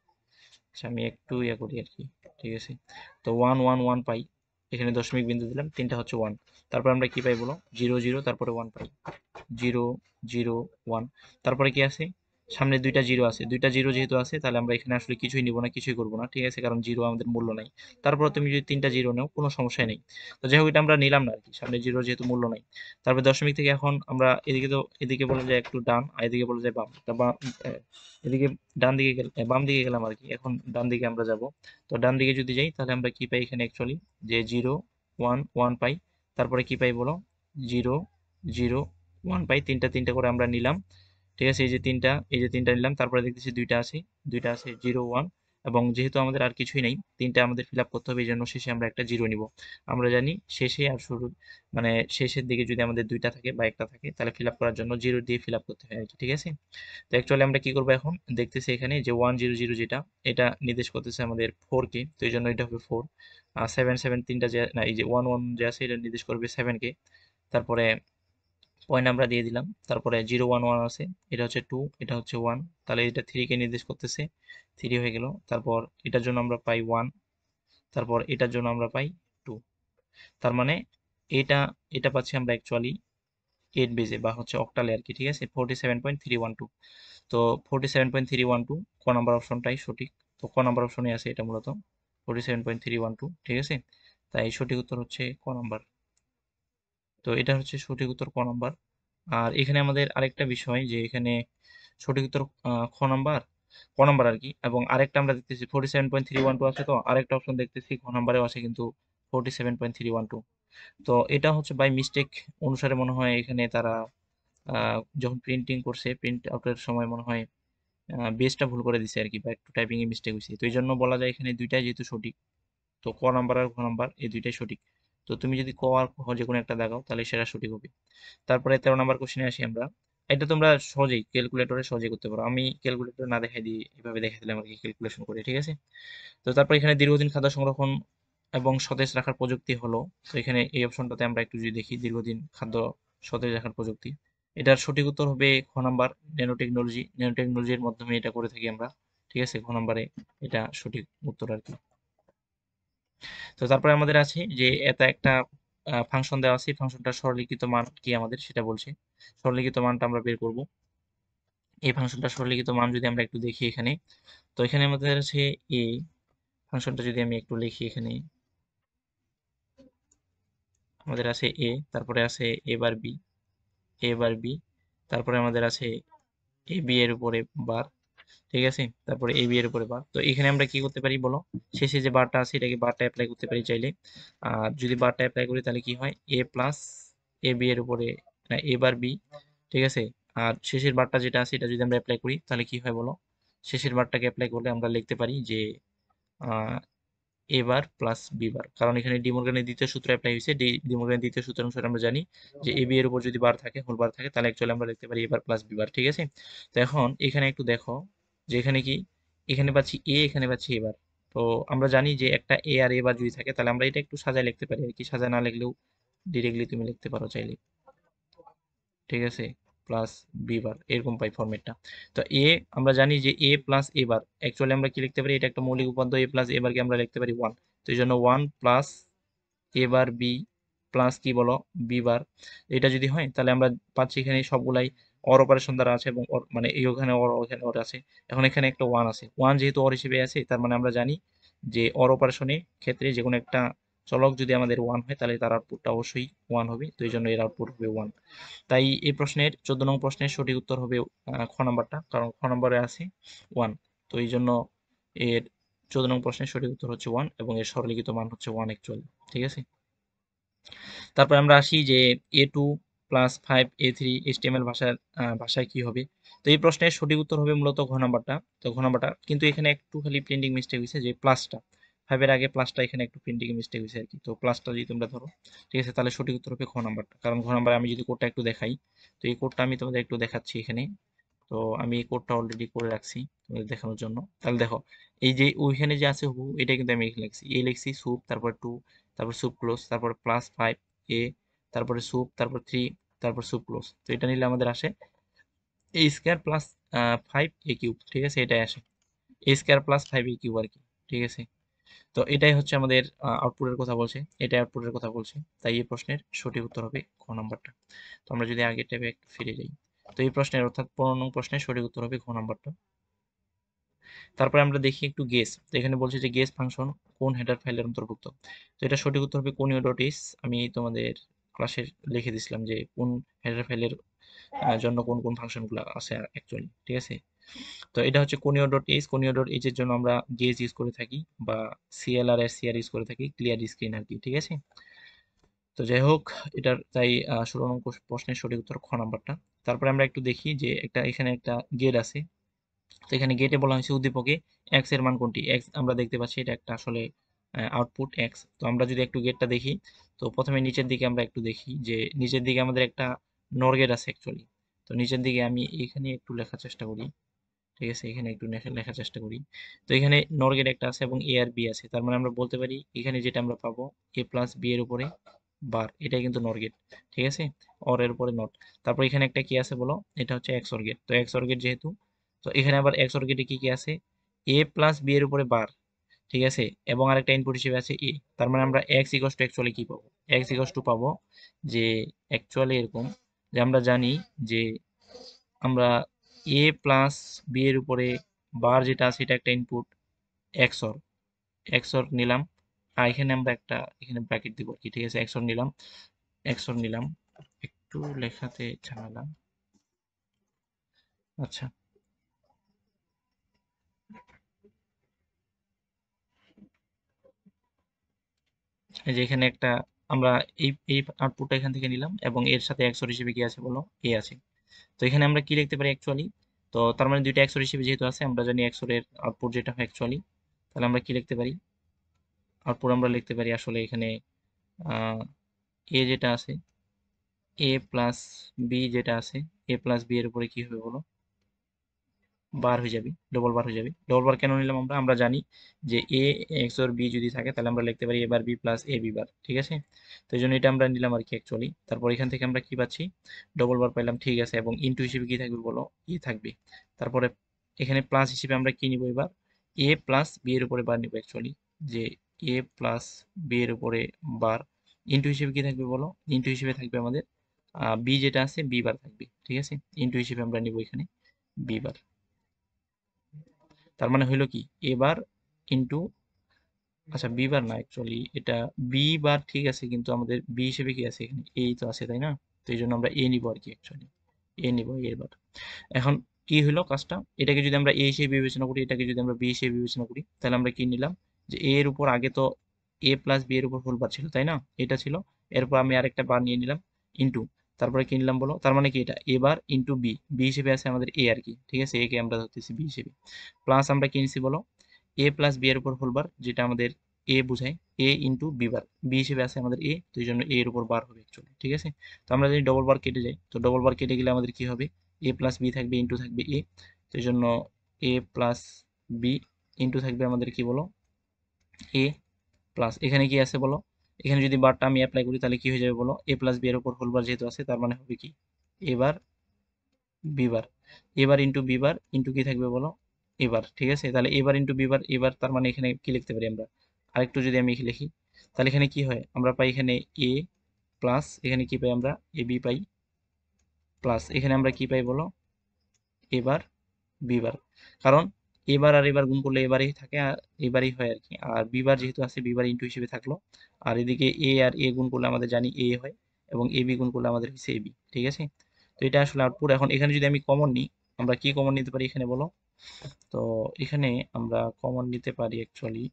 আচ্ছা, আমি একটু ইয়া করি আর কি, ঠিক আছে। তো 1 1 1 পাই, এখানে দশমিক বিন্দু দিলাম, তিনটা হচ্ছে 1। তারপর আমরা কি পাই বলো, 0 0, তারপরে 1 পাই, 0 0 1। তারপরে কি আছে, সামনে দুইটা জিরো আছে, দুইটা জিরো যেহেতু আছে, তাহলে আমরা এখানে আসলে কিছুই নিব না, কিছুই করবো না, ঠিক আছে, কারণ জিরো আমাদের মূল্য নাই। তারপর তুমি যদি তিনটা জিরো নাও কোনো সমস্যাই নেই। তো যাই হোক, এটা আমরা নিলাম না আর কি, সামনে জিরো যেহেতু মূল্য নাই। তারপর দশমিক থেকে এখন আমরা এদিকে, তো এদিকে বলা যায় একটু ডান, আর এদিকে বলা যায় বাম। তা এদিকে ডান দিকে বাম দিকে গেলাম আর কি, এখন ডান দিকে আমরা যাব। তো ডান দিকে যদি যাই তাহলে আমরা কি পাই এখানে অ্যাকচুয়ালি, যে 0 1 1 পাই। তারপরে কি পাই বলো, 0 0 1 পাই, তিনটা তিনটা করে আমরা নিলাম, ঠিক আছে। এই যে তিনটা নিলাম, তারপরে দেখতেছি দুইটা আছে 0 1, এবং যেহেতু আমাদের আর কিছুই নেই, তিনটা আমাদের ফিল আপ করতে হবে, এই জন্য শেষে আমরা একটা জিরো নিব। আমরা জানি শেষে আর শুরু, মানে শেষের দিকে যদি আমাদের দুইটা থাকে বা একটা থাকে, তাহলে ফিল আপ করার জন্য জিরো দিয়ে ফিল আপ করতে হয় আর কি, ঠিক আছে। তো অ্যাকচুয়ালি আমরা কি করবো এখন, দেখতেছি এখানে যে 1 0 0, যেটা এটা নির্দেশ করতেছে আমাদের 4 কে, তো এই জন্য এটা হবে 4। আর 7 7 তিনটা যে, না, এই যে 1 1 যে আছে, এটা নির্দেশ করবে 7 কে। তারপরে পয়েন্ট আমরা দিয়ে দিলাম, তারপরে 0 1 1 আছে, এটা হচ্ছে 2, এটা হচ্ছে 1, তাহলে এটা 3 কে নির্দেশ করতেছে, 3 হয়ে গেল। তারপর এটার জন্য আমরা পাই 1, তারপর এটার জন্য আমরা পাই 2। তার মানে এটা এটা পাচ্ছি আমরা অ্যাকচুয়ালি 8 বেজে বা হচ্ছে অক্টালে আর কি, ঠিক আছে, 47.312। তো 47.312 ক নাম্বার অপশনটাই সঠিক। তো ক নাম্বার অপশনে আছে এটা মূলত 47.312, ঠিক আছে। তাই সঠিক উত্তর হচ্ছে ক নাম্বার। তো এটা হচ্ছে সঠিক উত্তর ক নাম্বার। আর এখানে আমাদের আরেকটা বিষয় যে এখানে সঠিক উত্তর ক নাম্বার আর কি, এবং আরেকটা আমরা দেখতেছি 47.312 আছে, তো আরেকটা অপশন দেখতেছি খ নাম্বারেও আছে কিন্তু 47.312। তো এটা হচ্ছে বাই মিস্টেক অনুসারে মনে হয় এখানে তারা যখন প্রিন্টিং করছে, প্রিন্ট আউটের সময় মনে হয় বেসটা ভুল করে দিছে আর কি, বা একটু টাইপিং এ মিস্টেক হয়েছে, তো এই জন্য বলা যায় এখানে দুইটাই যেহেতু সঠিক, তো ক নাম্বার আর ঘ নাম্বার এই দুইটাই সঠিক। তো তুমি যদি ক আর খ যে কোনো একটা দেখাও তাহলে সেটা সঠিক হবে। তারপরে 13 নাম্বার কোশ্চেনে আসি আমরা। এটা তোমরা সহজেই ক্যালকুলেটরে সহজেই করতে পারো, আমি ক্যালকুলেটর না দেখাই দিই, এভাবে দেখাই দিলাম আর কি ক্যালকুলেশন করে, ঠিক আছে। তো তারপর এখানে দীর্ঘদিন খাদ্য সংরক্ষণ এবং সতেজ রাখার প্রযুক্তি হলো, তো এখানে এই অপশনটাতে আমরা একটু যদি দেখি দীর্ঘদিন খাদ্য সতেজ রাখার প্রযুক্তি, এটার সঠিক উত্তর হবে খ নাম্বার ন্যানো টেকনোলজি। ন্যানো টেকনোলজির মাধ্যমে এটা করে থাকি আমরা, ঠিক আছে, খ নাম্বারে এটা সঠিক উত্তর আর কি। তো তারপরে আমাদের আছে যে এটা একটা ফাংশন দেওয়া আছে, ফাংশনটার সরলীকৃত মান কি আমাদের সেটা বলছে। সরলীকৃত মানটা আমরা বের করব। এই ফাংশনটার সরলীকৃত মান যদি আমরা একটু দেখি এখানে, তো এখানে আমাদের আছে এ ফাংশনটা যদি আমি একটু লিখি এখানে, আমাদের আছে এ, তারপরে আছে এ বার বি, এ বার বি, তারপরে আমাদের আছে এ বি এর উপরে বার, ঠিক আছে, তারপরে এ বি এর উপরে বার। তো এখানে আমরা কি করতে পারি বলো, শেষে যে বারটা আছে এটাকে বারটা অ্যাপ্লাই করতে পারি চাইলে। আর যদি বারটা অ্যাপ্লাই করি তাহলে কি হয়, এ প্লাস এ বি এর উপরে, না এ বার বি, ঠিক আছে। আর শেষের বারটা যেটা আছে এটা যদি আমরা অ্যাপ্লাই করি তাহলে কি হয় বলো, শেষের বারটাকে অ্যাপ্লাই করলে আমরা লিখতে পারি যে এ বার প্লাস বি বার, কারণ এখানে ডিমর্গানের দ্বিতীয় সূত্র অ্যাপ্লাই হয়েছে। ডিমর্গানের দ্বিতীয় সূত্র অনুসারে আমরা জানি যে এ বি এর উপর যদি বার থাকে, হোল বার থাকে, তাহলে অ্যাকচুয়ালি আমরা লিখতে পারি এ বার প্লাস বি বার, ঠিক আছে। তো এখন এখানে একটু দেখো যে এখানে কি, এখানে পাচ্ছি এ, এখানে পাচ্ছি এ বার। তো আমরা জানি যে একটা এ আর এ বার যদি থাকে তাহলে আমরা এটা একটু সাজায় লিখতে পারি আর কি, সাজায় না লিখলেও ডিরেক্টলি তুমি লিখতে পারো চাইলে, ঠিক আছে, প্লাস বি বার এরকম পাই ফরম্যাটটা। তো এ, আমরা জানি যে A plus A bar, actually আমরা কি লিখতে পারি, এটা একটা মৌলিক উপাদ্য, এ প্লাস এ বারকে আমরা লিখতে পারি ওয়ান। তো এই জন্য one plus A bar B plus কি বলো, বি বার। এটা যদি হয় তাহলে আমরা পাচ্ছি এখানে সবগুলাই অর অপারেশন দ্বারা আছে, এবং মানে এই ওখানে অর, ওখানে অর আছে। এখন এখানে একটা ওয়ান আছে, ওয়ান যেহেতু অর হিসেবে আছে তার মানে আমরা জানি যে অর অপারেশনের ক্ষেত্রে যে কোনো একটা চলক যদি আমাদের ওয়ান হয় তাহলে তার আউটপুটটা অবশ্যই ওয়ান হবে, তো এই জন্য এর আউটপুট হবে ওয়ান। তাই এই প্রশ্নের 14 নং প্রশ্নের সঠিক উত্তর হবে খ নাম্বারটা, কারণ খ নাম্বারে আছে ওয়ান। তো এই জন্য এর 14 নং প্রশ্নের সঠিক উত্তর হচ্ছে ওয়ান, এবং এর সরলীকৃত মান হচ্ছে ওয়ান অ্যাকচুয়ালি, ঠিক আছে। তারপর আমরা আসি যে A2 প্লাস 5 A3 HTML ভাষায় কি হবে। তো এই প্রশ্নের সঠিক উত্তর হবে মূলত ঘ নাম্বারটা। তো ঘ নাম্বারটা কিন্তু এখানে একটু খালি প্রিন্টিং মিস্টেক হয়েছে, যে প্লাসটা 5 এর আগে প্লাসটা এখানে একটু প্রিন্টিং মিস্টেক হয়েছে আর কি। তো প্লাসটা যদি তোমরা ধরো, ঠিক আছে, তাহলে সঠিক উত্তর হবে ঘ নাম্বারটা, কারণ ঘ নাম্বারে আমি যদি কোডটা একটু দেখাই, তো এই কোডটা আমি তোমাদের একটু দেখাচ্ছি এখানে। তো আমি এই কোডটা অলরেডি করে রাখছি তোমাদের দেখানোর জন্য। তাহলে দেখো এই যে ওইখানে যে আছে হু, এটা কিন্তু আমি এখানে লিখছি, এ লিখছি সুপ, তারপর টু, তারপর সুপ ক্লোজ, তারপর প্লাস 5 এ, তারপরে সুপ, তারপর 3, তারপর সুপ ক্লোজ। তো এটা নিলে আমাদের আসে এ স্কোয়ার প্লাস 5 A কিউব, ঠিক আছে, এটাই আসে এ স্কোয়ার প্লাস 5 A কিউব আর কি, ঠিক আছে। তো এটাই হচ্ছে আমাদের আউটপুটের কথা বলছে, এটাই আউটপুটের কথা বলছে। তাই এই প্রশ্নের সঠিক উত্তর হবে খ নাম্বারটা। তো আমরা যদি আগের ট্যাবে একটু ফিরে যাই, তো এই প্রশ্নের অর্থাৎ 15 নং প্রশ্নের সঠিক উত্তর হবে খ নাম্বারটা। তারপরে আমরা দেখি একটু গেস, তো এখানে বলছে যে গেস ফাংশন কোন হেডার ফাইলের অন্তর্ভুক্ত। তো এটা সঠিক উত্তর হবে কোনিও ডট ইস। আমি তোমাদের ক্লাসে লিখে দিছিলাম যে কোন হেডার ফাইলের জন্য কোন কোন ফাংশনগুলো আছে অ্যাকচুয়ালি, ঠিক আছে। তো এটা হচ্ছে conio dot H. Conio dot H এর জন্য আমরা গেজ ইউজ করে থাকি, বা সিএলআর এর সিআর ইউজ করে থাকি, ক্লিয়ার স্ক্রিন আর কি, ঠিক আছে। তো যাই হোক, এটার তাই 16 নং প্রশ্নের সঠিক উত্তর খ নাম্বারটা। তারপরে আমরা একটু দেখি যে একটা এখানে একটা গেট আছে। তো এখানে গেটে বলা হয়েছে উদ্দীপকে এক্স এর মান কোনটি। এক্স আমরা দেখতে পাচ্ছি এটা একটা আসলে আউটপুট এক্স। তো আমরা যদি একটু গেটটা দেখি, তো প্রথমে নিচের দিকে আমরা একটু দেখি যে নিচের দিকে আমাদের একটা নর গেট আছে অ্যাকচুয়ালি। তো নিচের দিকে আমি এখানে একটু লেখার চেষ্টা করি, ঠিক আছে, এখানে একটু লেখার চেষ্টা করি। তো এখানে নর গেট একটা আছে এবং এ আর বি আছে, তার মানে আমরা বলতে পারি এখানে যেটা আমরা পাবো এ প্লাস বি এর উপরে বার, এটাই কিন্তু নর গেট, ঠিক আছে, অর এর উপরে নট। তারপর এখানে একটা কি আছে বলো, এটা হচ্ছে এক্স অর গেট। তো এক্স অর গেট যেহেতু, তো এখানে আবার এক্স অর গেটে কি কি আছে, এ প্লাস বি এর উপরে বার, ঠিক আছে, এবং আরেকটা ইনপুট হিসেবে আছে এ। তার মানে আমরা এক্স ইকস টু অ্যাকচুয়ালি কি পাবো, এক্স ইকস টু পাবো যে অ্যাকচুয়ালি এরকম যে আমরা জানি যে আমরা এ প্লাস বি এর উপরে বার যেটা আছে এটা একটা ইনপুট এক্সর এক্সর নিলাম, আর এখানে আমরা একটা এখানে ব্র্যাকেট দিব আর কি, ঠিক আছে। এক্সর নিলাম একটু লেখাতে ঝামেলা। আচ্ছা, এই যে এখানে একটা আমরা এই এই আউটপুটটা এখান থেকে নিলাম এবং এর সাথে এক্সর হিসেবে কি আছে বলো, এ আছে। তো এখানে আমরা কি লিখতে পারি অ্যাকচুয়ালি, তো তার মানে দুইটা এক্সর হিসেবে যেহেতু আছে, আমরা জানি এক্সর এর আউটপুট যেটা হয় অ্যাকচুয়ালি, তাহলে আমরা কি লিখতে পারি, আউটপুট আমরা লিখতে পারি আসলে এখানে এ যেটা আছে, এ প্লাস বি যেটা আছে, এ প্লাস বি এর উপরে কি হবে বলো, বার হয়ে যাবে, ডবল বার হয়ে যাবে। ডবল বার কেন নিলাম আমরা, আমরা জানি যে এ এক্স ওর বি যদি থাকে তাহলে আমরা লিখতে পারি এ বার B plus A B bar, ঠিক আছে। তো এই জন্য এটা আমরা নিলাম আর কি অ্যাকচুয়ালি। তারপর এখান থেকে আমরা কি পাচ্ছি, ডবল বার পাইলাম, ঠিক আছে। এবং ইনটু হিসেবে কি থাকবে বলো, ই থাকবে। তারপরে এখানে প্লাস হিসেবে আমরা কি নিব এবার, এ প্লাস বি এর উপরে বার নিব অ্যাকচুয়ালি, যে এ প্লাস বি এর উপরে বার, ইনটু হিসেবে কি থাকবে বলো, ইনটু হিসেবে থাকবে আমাদের বি যেটা আছে বি বার থাকবে, ঠিক আছে। ইনটু হিসেবে আমরা নিব এখানে বি বার। তার মানে হইলো কি, এ বার ইনটু, আচ্ছা বি বার না অ্যাকচুয়ালি এটা বি বার, ঠিক আছে, কিন্তু আমাদের বি হিসেবে কি আছে এখানে, এই তো আছে তাই না। তো এই জন্য আমরা এ নিব আর কি অ্যাকচুয়ালি, এ নিব এ বার। এখন কি হলো কাজটা, এটাকে যদি আমরা এ হিসেবে বিবেচনা করি, এটাকে যদি আমরা বি হিসেবে বিবেচনা করি, তাহলে আমরা কি নিলাম, যে এ এর উপর আগে তো এ প্লাস বি এর উপর হোল বার ছিল তাই না, এটা ছিল। এরপর আমি আরেকটা বার নিয়ে নিলাম ইনটু, তারপরে কি নিলাম বলো, তার মানে কি এটা এ বার ইনটু বি, বি হিসেবে আছে আমাদের এ আর কি, ঠিক আছে, এ কে আমরা ধরতেছি বি হিসেবে। প্লাস আমরা কি নিছি বলো, এ প্লাস বি এর উপর হোল বার, যেটা আমাদের এ বোঝায়, এ ইনটু বি বার, বি হিসেবে আছে আমাদের এ, তো এই জন্য এ এর উপর বার হবে অ্যাকচুয়ালি, ঠিক আছে। তো আমরা যদি ডবল বার কেটে যাই, তো ডবল বার কেটে গেলে আমাদের কি হবে, এ প্লাস বি থাকবে ইনটু থাকবে এ, তো এই জন্য এ প্লাস বি ইনটু থাকবে আমাদের কি বলো, এ প্লাস এখানে কি আছে বলো, এখানে যদি বারটা আমি অ্যাপ্লাই করি তাহলে কি হয়ে যাবে বলো, এ প্লাস বি এর উপর হোল বার যেহেতু আছে তার মানে হবে কি, এবার বিবার, এবার ইন্টু বিবার ইন্টু কি থাকবে বলো, এবার, ঠিক আছে। তাহলে এবার ইন্টু বিবার এবার, তার মানে এখানে কি লিখতে পারি আমরা, আরেকটু যদি আমি লিখি, তাহলে এখানে কি হয়, আমরা পাই এখানে এ প্লাস এখানে কি পাই আমরা, এ বি পাই, প্লাস এখানে আমরা কি পাই বলো, এবার বিবার। কারণ এবার আর এবার গুণ করলে এবারেই থাকে, আর এবারই হয় আর কি। আর বিবার যেহেতু আছে বিবার ইন্টু হিসেবে থাকলো, আর এদিকে এ আর এ গুণ করলে আমাদের জানি এ হয়, এবং এ বি গুণ করলে আমাদের হচ্ছে এ বি, ঠিক আছে। তো এটা আসলে আউটপুট। এখন এখানে যদি আমি কমন নিই, আমরা কি কমন নিতে পারি এখানে বলো, তো এখানে আমরা কমন নিতে পারি অ্যাকচুয়ালি,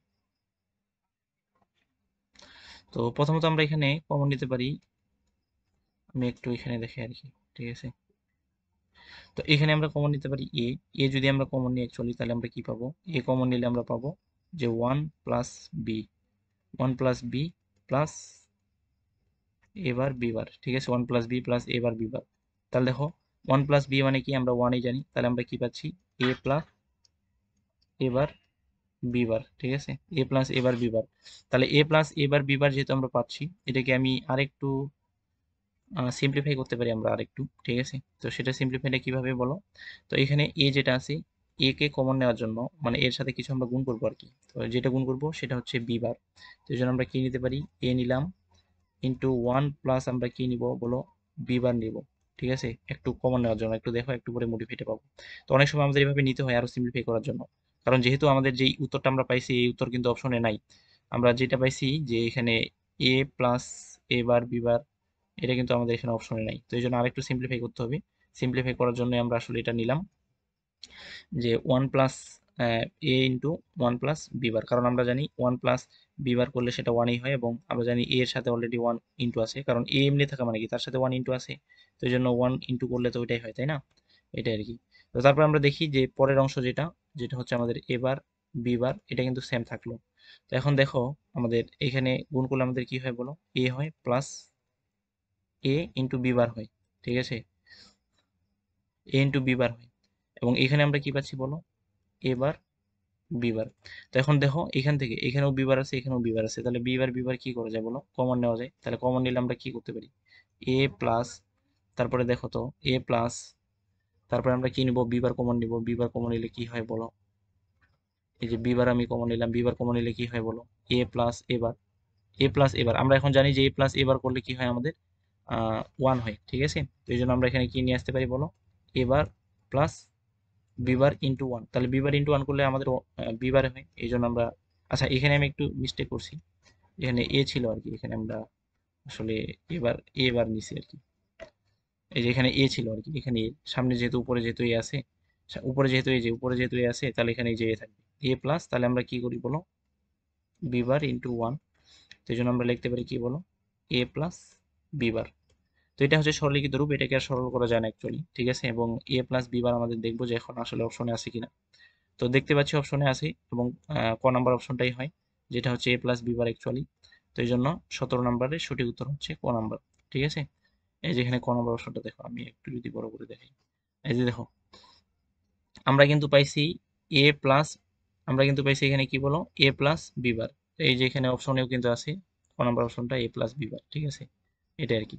তো প্রথমত আমরা এখানে কমন নিতে পারি, আমি একটু এখানে দেখি আর কি, ঠিক আছে। তো এখানে আমরা কমন নিতে পারি এ, এ যদি আমরা কমন নিই অ্যাকচুয়ালি তাহলে আমরা কি পাবো, এ কমন নিলে আমরা পাবো যে one plus B, one plus B plus এবার বি বার, ঠিক আছে, ওয়ান প্লাস বি প্লাস এবার বি বার। তাহলে দেখো ওয়ান প্লাস বি মানে কি, আমরা ওয়ানই জানি, তাহলে আমরা কি পাচ্ছি, এ প্লাস এবার বি বার, ঠিক আছে, এ প্লাস এবার বি বার। তাহলে এ প্লাস এবার বি বার যেহেতু আমরা পাচ্ছি, এটাকে আমি আরেকটু সিম্পলিফাই করতে পারি আমরা আরেকটু, ঠিক আছে। তো সেটা সিম্পলিফাইটা কিভাবে বলো, তো এখানে এ যেটা আছে, এ কে কমন নেওয়ার জন্য মানে এর সাথে কিছু আমরা গুণ করবো আর কি, তো যেটা গুণ করবো সেটা হচ্ছে বি বার। তো এই জন্য আমরা কি নিতে পারি, এ নিলাম ইন্টু ওয়ান প্লাস আমরা কি নিব বলো, বি বার নিব, ঠিক আছে, একটু কমন নেওয়ার জন্য। একটু দেখো একটু পরে মোটিভেটে পাবো। তো অনেক সময় আমাদের এভাবে নিতে হয় আরো সিম্পলিফাই করার জন্য, কারণ যেহেতু আমাদের যেই উত্তরটা আমরা পাইছি এই উত্তর কিন্তু অপশনে নাই। আমরা যেটা পাইছি যে এখানে এ প্লাস এ বার বি বার, এটা কিন্তু আমাদের এখানে অপশনে নাই। তো এই জন্য আরেকটু সিম্পলিফাই করতে হবে। সিম্পলিফাই করার জন্য আমরা আসলে এটা নিলাম, যে one plus A into one plus B bar, কারণ আমরা জানি ওয়ান প্লাস বি বার করলে সেটা ওয়ানই হয়, এবং আমরা জানি এ এর সাথে অলরেডি ওয়ান ইন্টু আছে, কারণ এ এমনি থাকা মানে কি তার সাথে ওয়ান ইন্টু আছে, তো এই জন্য ওয়ান ইন্টু করলে তো ওইটাই হয় তাই না, এটাই আর কি। তো তারপর আমরা দেখি যে পরের অংশ যেটা, যেটা হচ্ছে আমাদের এ বার বি বার, এটা কিন্তু সেম থাকলো। তো এখন দেখো আমাদের এখানে গুণ করলে আমাদের কি হয় বলো, এ হয় প্লাস এ ইন্টু বি বার হয়, ঠিক আছে, এ ইন্টু বি বার হয়। এবং এখানে আমরা কি পাচ্ছি বলো, এ বার বি বার। তো এখন দেখো এখান থেকে এখানেও বি বার আছে এখানেও বি বার আছে, তাহলে বি বার কি করা যায় বলো, কমন নেওয়া যায়। তাহলে কমন নিলে আমরা কি করতে পারি, এ প্লাস, তারপরে দেখো তো এ প্লাস, তারপরে আমরা কি নিব, বি বার কমন নিব, বি বার কমন নিলে কি হয় বলো, এই যে বি বার আমি কমন নিলাম, বি বার কমন নিলে কি হয় বলো, এ প্লাস এবার, এ প্লাস এবার আমরা এখন জানি যে এ প্লাস এবার করলে কি হয় আমাদের, 1 হয়, ঠিক আছে। তো এই জন্য আমরা এখানে কি নিয়ে আসতে পারি বলো, এ বার প্লাস বি বার ইন্টু 1। তাহলে বি বার ইন্টু 1 করলে আমাদের বি বারে হয়, এই জন্য আমরা, আচ্ছা এখানে আমি একটু মিস্টেক করছি, এখানে এ ছিল আর কি, এখানে আমরা আসলে এ বার নিছি আর কি, এই যে এখানে এ ছিল আর কি, এখানে A, সামনে যেহেতু উপরে যেহেতু এ আছে, উপরে যেহেতু এই যে উপরে যেহেতু এ আছে, তাহলে এখানে এই যে এ থাকবে এ প্লাস, তাহলে আমরা কি করি বলো, বি বার ইন্টু 1। তো এই জন্য আমরা লিখতে পারি কি বলো, এ প্লাস বি বার। তো এটা হচ্ছে সরলীকৃত রূপ, এটাকে আর সরল করা যায় না অ্যাকচুয়ালি, ঠিক আছে। এবং এ প্লাস বি বার আমাদের দেখবো যে এখন আসলে অপশনে আছে কিনা। তো দেখতে পাচ্ছি অপশনে আছে, এবং ক নাম্বার অপশনটাই হয়, যেটা হচ্ছে এ প্লাস বি বার অ্যাকচুয়ালি। তো এই জন্য 17 নম্বরের সঠিক উত্তর হচ্ছে ক নাম্বার, ঠিক আছে। এই যে এখানে ক নাম্বার অপশনটা দেখো, আমি একটু যদি বড় করে দেখাই, এই যে দেখো আমরা কিন্তু পাইছি এ প্লাস, আমরা কিন্তু পাইছি এখানে কি বলো, এ প্লাস বি বার। এই যে এখানে অপশনেও কিন্তু আছে ক নাম্বার অপশনটা এ প্লাস বি বার, ঠিক আছে। এটা আর কি।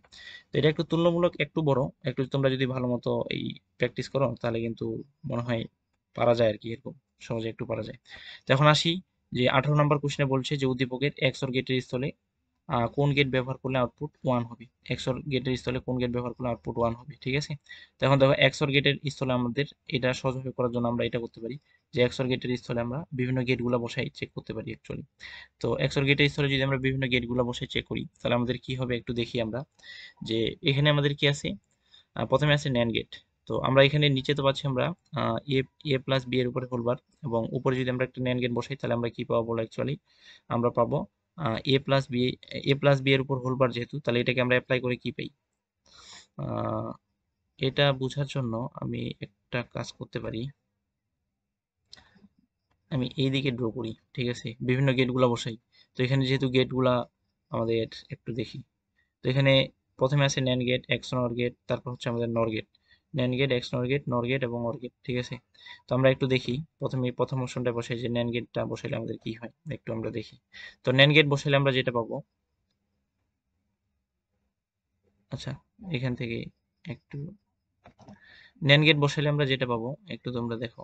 তো এটা একটু তুলনামূলক একটু বড়, একটু তোমরা যদি ভালো মতো এই প্র্যাকটিস করো তাহলে কিন্তু মনে হয় পারা যায় আর কি, এরকম সহজে একটু পারা যায়। তো এখন আসি যে 18 নম্বর কোশ্চেনে বলছে যে উদ্দীপকের XOR গেটের স্থলে কোন গেট ব্যবহার করলে আউটপুট 1 হবে। XOR গেটের স্থলে কোন গেট ব্যবহার করলে আউটপুট 1 হবে, ঠিক আছে। তো এখন দেখো XOR গেটের স্থলে আমাদের এটা সহজভাবে করার জন্য আমরা এটা করতে পারি যে XOR গেটের স্থলে আমরা বিভিন্ন গেটগুলো বসাই চেক করতে পারি অ্যাকচুয়ালি। তো XOR গেটের স্থলে যদি আমরা বিভিন্ন গেটগুলো বসাই চেক করি, তাহলে আমাদের কি হবে একটু দেখি আমরা, যে এখানে আমাদের কি আছে, প্রথমে আছে NAND গেট। তো আমরা এখানে নিচে তো পাচ্ছি আমরা এ এ প্লাস বি এর উপরে হোলবার, এবং উপরে যদি আমরা একটা NAND গেট বসাই তাহলে আমরা কি পাবো বলো অ্যাকচুয়ালি, আমরা পাবো এ প্লাস বি এর উপর হোলবার, যেহেতু তাহলে এটাকে আমরা অ্যাপ্লাই করে কি পাই। আহ, এটা বোঝার জন্য আমি একটা কাজ করতে পারি, আমি এই দিকে ড্র করি, ঠিক আছে, বিভিন্ন গেটগুলা বসাই। তো এখানে যেহেতু গেটগুলা আমাদের একটু দেখি, তো এখানে প্রথমে আছে NAND গেট, XNOR গেট, তারপর হচ্ছে আমাদের NOR gate, NAND gate, XNOR gate, NOR gate এবং OR গেট, ঠিক আছে। তো আমরা একটু দেখি, প্রথমে প্রথম অপশনটা বসাই যে NAND গেটটা বসাইলে আমাদের কি হয় একটু আমরা দেখি। তো NAND গেট বসাইলে আমরা যেটা পাবো, আচ্ছা এখান থেকে একটু NAND গেট বসাইলে আমরা যেটা পাবো একটু তোমরা দেখো,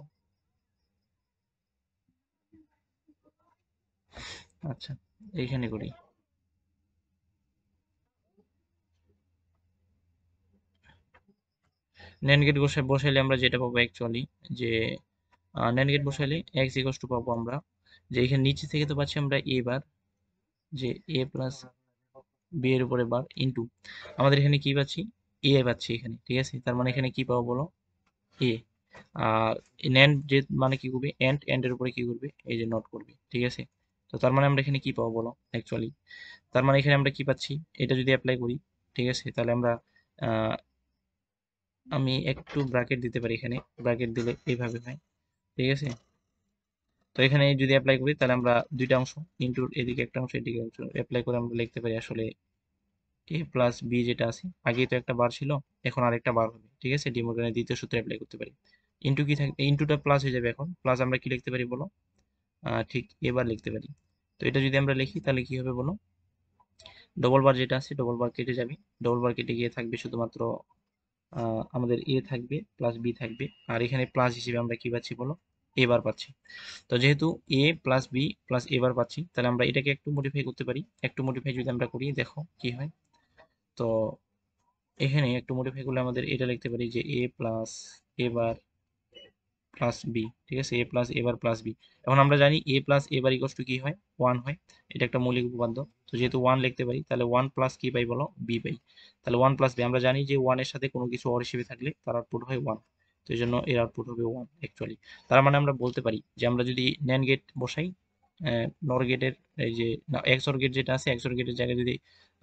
আচ্ছা এইখানে করি। NAND গেট বসাইলে আমরা যেটা পাবো অ্যাকচুয়ালি, যে NAND গেট বসাইলে x ইকুয়ালস টু পাবো আমরা, যে এখানে নিচে থেকে তো পাচ্ছি আমরা এ বার, যে এ প্লাস বি এর উপরে বার ইন্টু, আমাদের এখানে কি পাচ্ছি, এ পাচ্ছি এখানে, ঠিক আছে। তার মানে এখানে কি পাবো বলো, এ। আর ন্যান্ড যে মানে কি করবে, এন্ড এর উপরে কি করবে, এই যে নট করবে, ঠিক আছে। তো তার মানে আমরা এখানে কি পাবো বলো অ্যাকচুয়ালি, তার মানে এখানে আমরা কি পাচ্ছি, এটা যদি অ্যাপ্লাই করি, ঠিক আছে, তাহলে আমরা আহ, আমি একটু ব্র্যাকেট দিতে পারি, এখানে ব্র্যাকেট দিলে এইভাবে হয়, ঠিক আছে। তো এখানে যদি অ্যাপ্লাই করি তাহলে আমরা দুইটা অংশ ইন্টুর এদিকে একটা অংশ এদিকে অংশ অ্যাপ্লাই করে আমরা লিখতে পারি আসলে এ প্লাস বি যেটা আছে, আগেই তো একটা বার ছিল, এখন আরেকটা বার হবে, ঠিক আছে। ডিমোর্গানের দ্বিতীয় সূত্র অ্যাপ্লাই করতে পারি। ইন্টু কি থাকবে, ইন্টুটা প্লাস হয়ে যাবে, এখন প্লাস আমরা কি লিখতে পারি বলো, ঠিক এবার লিখতে পারি। তো এটা যদি আমরা লিখি তাহলে কি হবে বলো, ডবল বার যেটা আছে ডবল বার কেটে যাবে, ডবল বার কেটে গিয়ে থাকবে শুধুমাত্র আমাদের এ থাকবে প্লাস বি থাকবে, আর এখানে প্লাস হিসেবে আমরা কি পাচ্ছি বলো, এ বার পাচ্ছি। তো যেহেতু এ প্লাস বি প্লাস এ বার পাচ্ছি, তাহলে আমরা এটাকে একটু মডিফাই করতে পারি। একটু মডিফাই যদি আমরা করি দেখো কি হয়। তো এখানে একটু মডিফাই করলে আমাদের এটা লিখতে পারি যে A plus A bar plus B, ঠিক আছে, A plus A bar plus B. এখন আমরা জানি A plus A bar equals to কি হয়, 1 হয়, এটা একটা মৌলিক উপপাদ্য। তো যেহেতু 1 লিখতে পারি তাহলে 1 প্লাস কি পাই বলো, বি পাই। তাহলে 1 প্লাস বি, আমরা জানি যে 1 এর সাথে কোনো কিছু অর হিসেবে থাকলে তার আউটপুট হয় 1। তো এই জন্য এর আউটপুট হবে 1 অ্যাকচুয়ালি। তার মানে আমরা বলতে পারি যে আমরা যদি NAND গেট বসাই, নর গেটের এই যে XOR গেট যেটা আছে, XOR গেটের জায়গায় যদি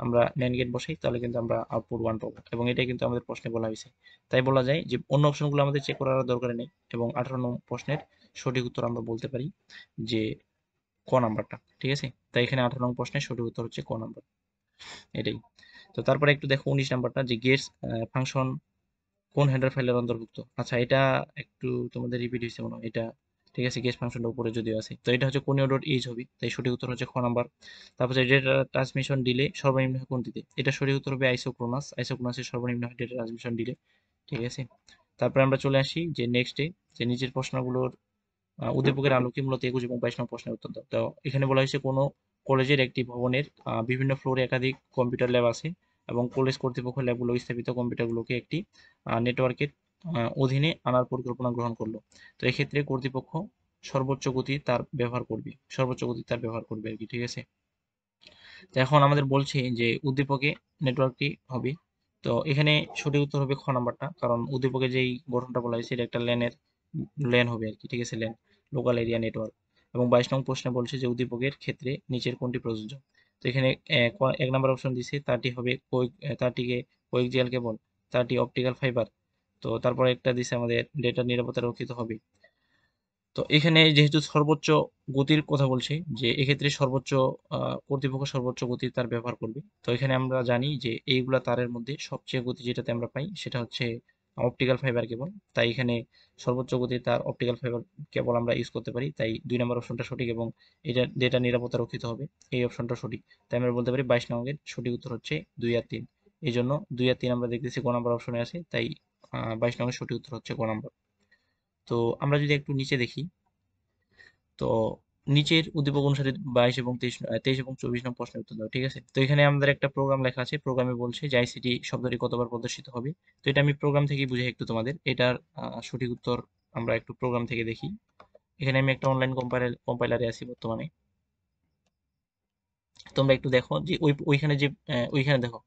আমরা NAND গেট বসাই তাহলে কিন্তু আমরা আউটপুট 1 পাবো, এবং এটাই কিন্তু আমাদের প্রশ্নে বলা হয়েছে। তাই বলা যায় যে অন্য অপশনগুলো আমাদের চেক করার দরকার নেই, এবং 18 নং প্রশ্নের সঠিক উত্তর আমরা বলতে পারি যে ক নাম্বারটা, ঠিক আছে। তাই এখানে 18 নং প্রশ্নের সঠিক উত্তর হচ্ছে ক নাম্বার, এটাই। তো তারপরে একটু দেখো 19 নাম্বারটা, যে গেটস ফাংশন কোন হেডার ফাইলের অন্তর্ভুক্ত। আচ্ছা এটা একটু তোমাদের রিপিট হয়েছে মনে হয় এটা, ঠিক আছে, গেট ফাংশনটা উপরে যদিও আছে। তো এটা হচ্ছে কোনিও ডট এইচ হবে, তাই সঠিক উত্তর হচ্ছে খ নাম্বার। তারপর ডেটা ট্রান্সমিশন ডিলে সর্বনিম্ন হয় কোনটিতে, এটা সঠিক উত্তর হবে আইসোক্রোনাস, আইসোক্রোনাসের সর্বনিম্ন হয় ডেটা ট্রান্সমিশন ডিলে, ঠিক আছে। তারপরে আমরা চলে আসি যে নেক্সটে, যে নিচের প্রশ্নগুলোর উদ্দীপকের আলোকে মূলত 21 এবং 22 নং প্রশ্নের উত্তর দাও। তো এখানে বলা হয়েছে কোনো কলেজের একটি ভবনের বিভিন্ন ফ্লোরে একাধিক কম্পিউটার ল্যাব আছে এবং কলেজ কর্তৃপক্ষ ল্যাবগুলো স্থাপিত কম্পিউটারগুলোকে একটি নেটওয়ার্কের অধীনে আনার পরিকল্পনা গ্রহণ করলো। তো এক্ষেত্রে কর্তৃপক্ষ সর্বোচ্চ গতি তার ব্যবহার করবে আর কি, ঠিক আছে। তো এখন আমাদের বলছে যে উদ্দীপকে নেটওয়ার্কটি হবে। তো এখানে সঠিক উত্তর হবে খ নাম্বারটা, কারণ উদ্দীপকে যেই গঠনটা বলা হয়েছে এটা একটা ল্যান হবে আর কি, ঠিক আছে, ল্যান, লোকাল এরিয়া নেটওয়ার্ক। এবং 22 নং প্রশ্নে বলছে যে উদ্দীপকের ক্ষেত্রে নিচের কোনটি প্রযোজ্য। তো এখানে এক নাম্বার অপশন দিছে, তারটি হবে তারটিকে কোএক্সিয়াল কেবল, তারটি অপটিক্যাল ফাইবার। তো তারপরে একটা দিছে আমাদের ডেটা নিরাপত্তা রক্ষিত হবে। তো এখানে যেহেতু সর্বোচ্চ গতির কথা বলছে, যে এক্ষেত্রে কর্তৃপক্ষ সর্বোচ্চ গতির তার ব্যবহার করবে। তো এখানে আমরা জানি যে এইগুলা তারের মধ্যে সবচেয়ে গতি যেটাতে আমরা পাই সেটা হচ্ছে অপটিক্যাল ফাইবার কেবল। তাই এখানে সর্বোচ্চ গতির তার অপটিক্যাল ফাইবার কেবল আমরা ইউজ করতে পারি। তাই 2 নম্বর অপশনটা সঠিক, এবং এটা ডেটা নিরাপত্তা রক্ষিত হবে, এই অপশনটা সঠিক। তাই আমরা বলতে পারি 22 নম্বরের সঠিক উত্তর হচ্ছে 2 আর 3। এই জন্য 2 আর 3 আমরা দেখতেছি গ নম্বর অপশনে আছে, তাই 22 নম্বরের সঠিক উত্তর হচ্ছে গ নম্বর। তো আমরা যদি একটু নিচে দেখি, তো নিচের উদ্দীপক অনুসারে 22 এবং 23 এবং 24 নং প্রশ্নের উত্তর দাও, ঠিক আছে। তো এখানে আমাদের একটা প্রোগ্রাম লেখা আছে, প্রোগ্রামে বলছে যে আইসিটি শব্দটি কতবার প্রদর্শিত হবে। তো এটা আমি প্রোগ্রাম থেকেই বুঝাই একটু তোমাদের, এটার সঠিক উত্তর আমরা একটু প্রোগ্রাম থেকে দেখি। এখানে আমি একটা অনলাইন কম্পাইলারে আছি বর্তমানে। তোমরা একটু দেখো যে ওইখানে দেখো,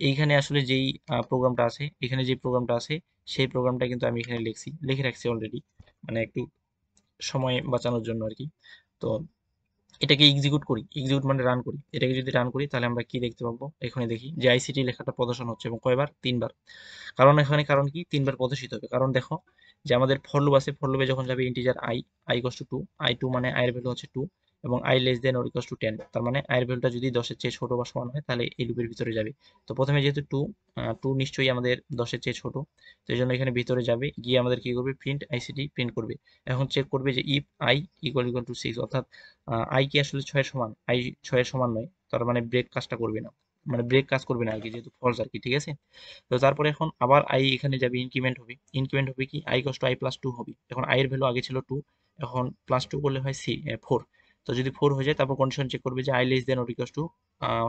এইখানে আসলে যেই প্রোগ্রামটা আছে, এখানে যে প্রোগ্রামটা আছে সেই প্রোগ্রামটা কিন্তু আমি এখানে লিখে রাখছি অলরেডি, মানে একটু সময় বাঁচানোর জন্য আর কি। তো এটাকে এক্সিকিউট মানে রান করি। এটাকে যদি রান করি তাহলে আমরা কি দেখতে পাবো, এখানে দেখি যে আইসিটি লেখাটা প্রদর্শন হচ্ছে, এবং কয়বার, 3বার। কারণ কি 3বার প্রদর্শিত হবে, কারণ দেখো যে আমাদের ফর লুপ আছে, ফর লুপে যখন যাবে integer i equals to 2, i2 মানে i এর ভ্যালু হচ্ছে 2, এবং i less than or equals to 10, তার মানে i এর ভ্যালুটা যদি 10 এর চেয়ে ছোট বা সমান হয় তাহলে এই লুপের ভিতরে যাবে। তো প্রথমে যেহেতু 2 নিশ্চয়ই আমাদের 10 এর চেয়ে ছোট, তো এই জন্য এখানে ভিতরে যাবে, গিয়ে আমাদের কি করবে, প্রিন্ট আইসিটি প্রিন্ট করবে। এখন চেক করবে যে ইফ i ইকুয়াল টু 6, অর্থাৎ i কি আসলে 6 এর সমান, i 6 এর সমান নয়, তার মানে ব্রেক কাজটা করবে না, মানে ব্রেক কাজ করবে না আর কি, যেহেতু ফলস আর কি, ঠিক আছে। তো তারপরে এখন আবার i এখানে যাবে, ইনক্রিমেন্ট হবে কি i কষ্ট i প্লাস 2 হবে। এখন i এর ভ্যালু আগে ছিল 2, এখন প্লাস 2 করলে হয় 4। তো যদি 4 হয়ে যায় তারপর কন্ডিশন চেক করবে যে i less than or equals to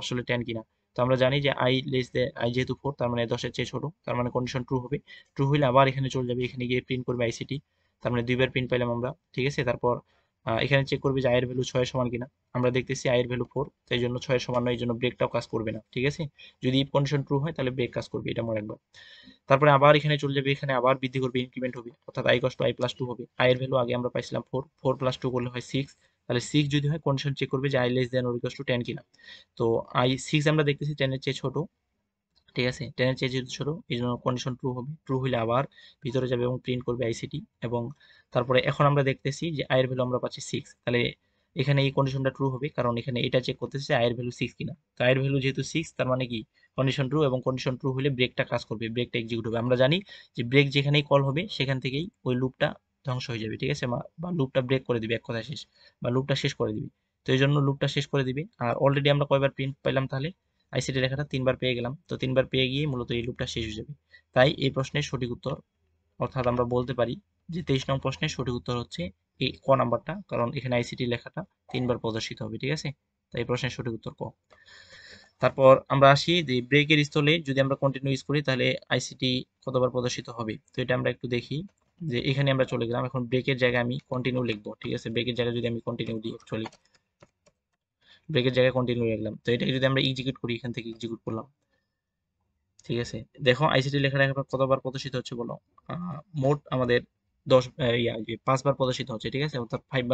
আসলে 10 কিনা। তো আমরা জানি যে i যেহেতু 4, তার মানে 10 এর চেয়ে ছোট, তার মানে কন্ডিশন ট্রু হবে। ট্রু হইলে আবার এখানে চলে যাবে, এখানে গিয়ে প্রিন্ট করবে আইসিটি, তার মানে দুইবার প্রিন্ট পাইলাম আমরা, ঠিক আছে। তারপর এখানে চেক করবে যে i এর ভ্যালু 6 এর সমান কিনা। আমরা দেখতেছি i এর ভ্যালু 4, তাই জন্য 6 এর সমান নয়, এই জন্য ব্রেকটাও কাজ করবে না, ঠিক আছে। যদি ইফ কন্ডিশন ট্রু হয় তাহলে ব্রেক কাজ করবে, এটা মনে রাখবা। তারপরে আবার এখানে চলে যাবে, এখানে আবার বৃদ্ধি করবে, ইনক্রিমেন্ট হবে, অর্থাৎ i কষ্ট i প্লাস 2 হবে। i এর ভ্যালু আগে আমরা পাইছিলাম 4 প্লাস 2 করলে হয় 6, তাহলে 6 যদি হয় কন্ডিশন চেক করবে যে i less than or equals to 10 কিনা। তো i 6 আমরা দেখতেছি 10 এর চেয়ে ছোট, ঠিক আছে, 10 এর চেয়ে যেহেতু ছোট এই জন্য কন্ডিশন ট্রু হবে। ট্রু হলে আবার ভিতরে যাবে এবং প্রিন্ট করবে আইসিটি, এবং তারপরে এখন আমরা দেখতেছি যে i এর ভ্যালু আমরা পাচ্ছি 6, তাহলে এখানে এই কন্ডিশনটা ট্রু হবে, কারণ এখানে এটা চেক করতেছে i এর ভ্যালু 6 কিনা। তো i এর ভ্যালু যেহেতু 6, তার মানে কি কন্ডিশন ট্রু, এবং কন্ডিশন ট্রু হলে ব্রেকটা কাজ করবে, ব্রেকটা এক্সিকিউট হবে। আমরা জানি যে ব্রেক যেখানেই কল হবে সেখান থেকেই ওই লুপটা ধ্বংস হয়ে যাবে, ঠিক আছে, বা লুপটা ব্রেক করে দিবে, এক কথা শেষ, বা লুপটা শেষ করে দিবে। তো এই জন্য লুপটা শেষ করে দিবে। আর অলরেডি আমরা কয়বার প্রিন্ট পাইলাম, তাহলে আইসিটি লেখাটা 3বার পেয়ে গেলাম, তো 3বার পেয়ে গিয়ে মূলত এই লুপটা শেষ হয়ে যাবে। তাই এই প্রশ্নের সঠিক উত্তর, অর্থাৎ আমরা বলতে পারি যে 23 নং প্রশ্নের সঠিক উত্তর হচ্ছে এই ক নাম্বারটা, কারণ এখানে আইসিটি লেখাটা 3বার প্রদর্শিত হবে, ঠিক আছে। তাই এই প্রশ্নের সঠিক উত্তর ক। তারপর আমরা আসি যে ব্রেকের স্থলে যদি আমরা কন্টিনিউ ইউজ করি তাহলে আইসিটি কতবার প্রদর্শিত হবে। তো এটা আমরা একটু দেখি, যে এখানে আমরা চলে গেলাম, এখন ব্রেকের জায়গায় আমি কন্টিনিউ লিখবো, ঠিক আছে। ব্রেকের জায়গায় যদি আমি কন্টিনিউ দিই, অ্যাকচুয়ালি ব্রেকের জায়গায় কন্টিনিউ লিখলাম, তো এটাকে যদি আমরা এক্সিকিউট করি, এখান থেকে এক্সিকিউট করলাম, ঠিক আছে। দেখো আইসিটি লেখাটা এখন কতবার প্রদর্শিত হচ্ছে বলো, মোট আমাদের 5বার প্রদর্শিত হচ্ছে, ঠিক আছে, অর্থাৎ 5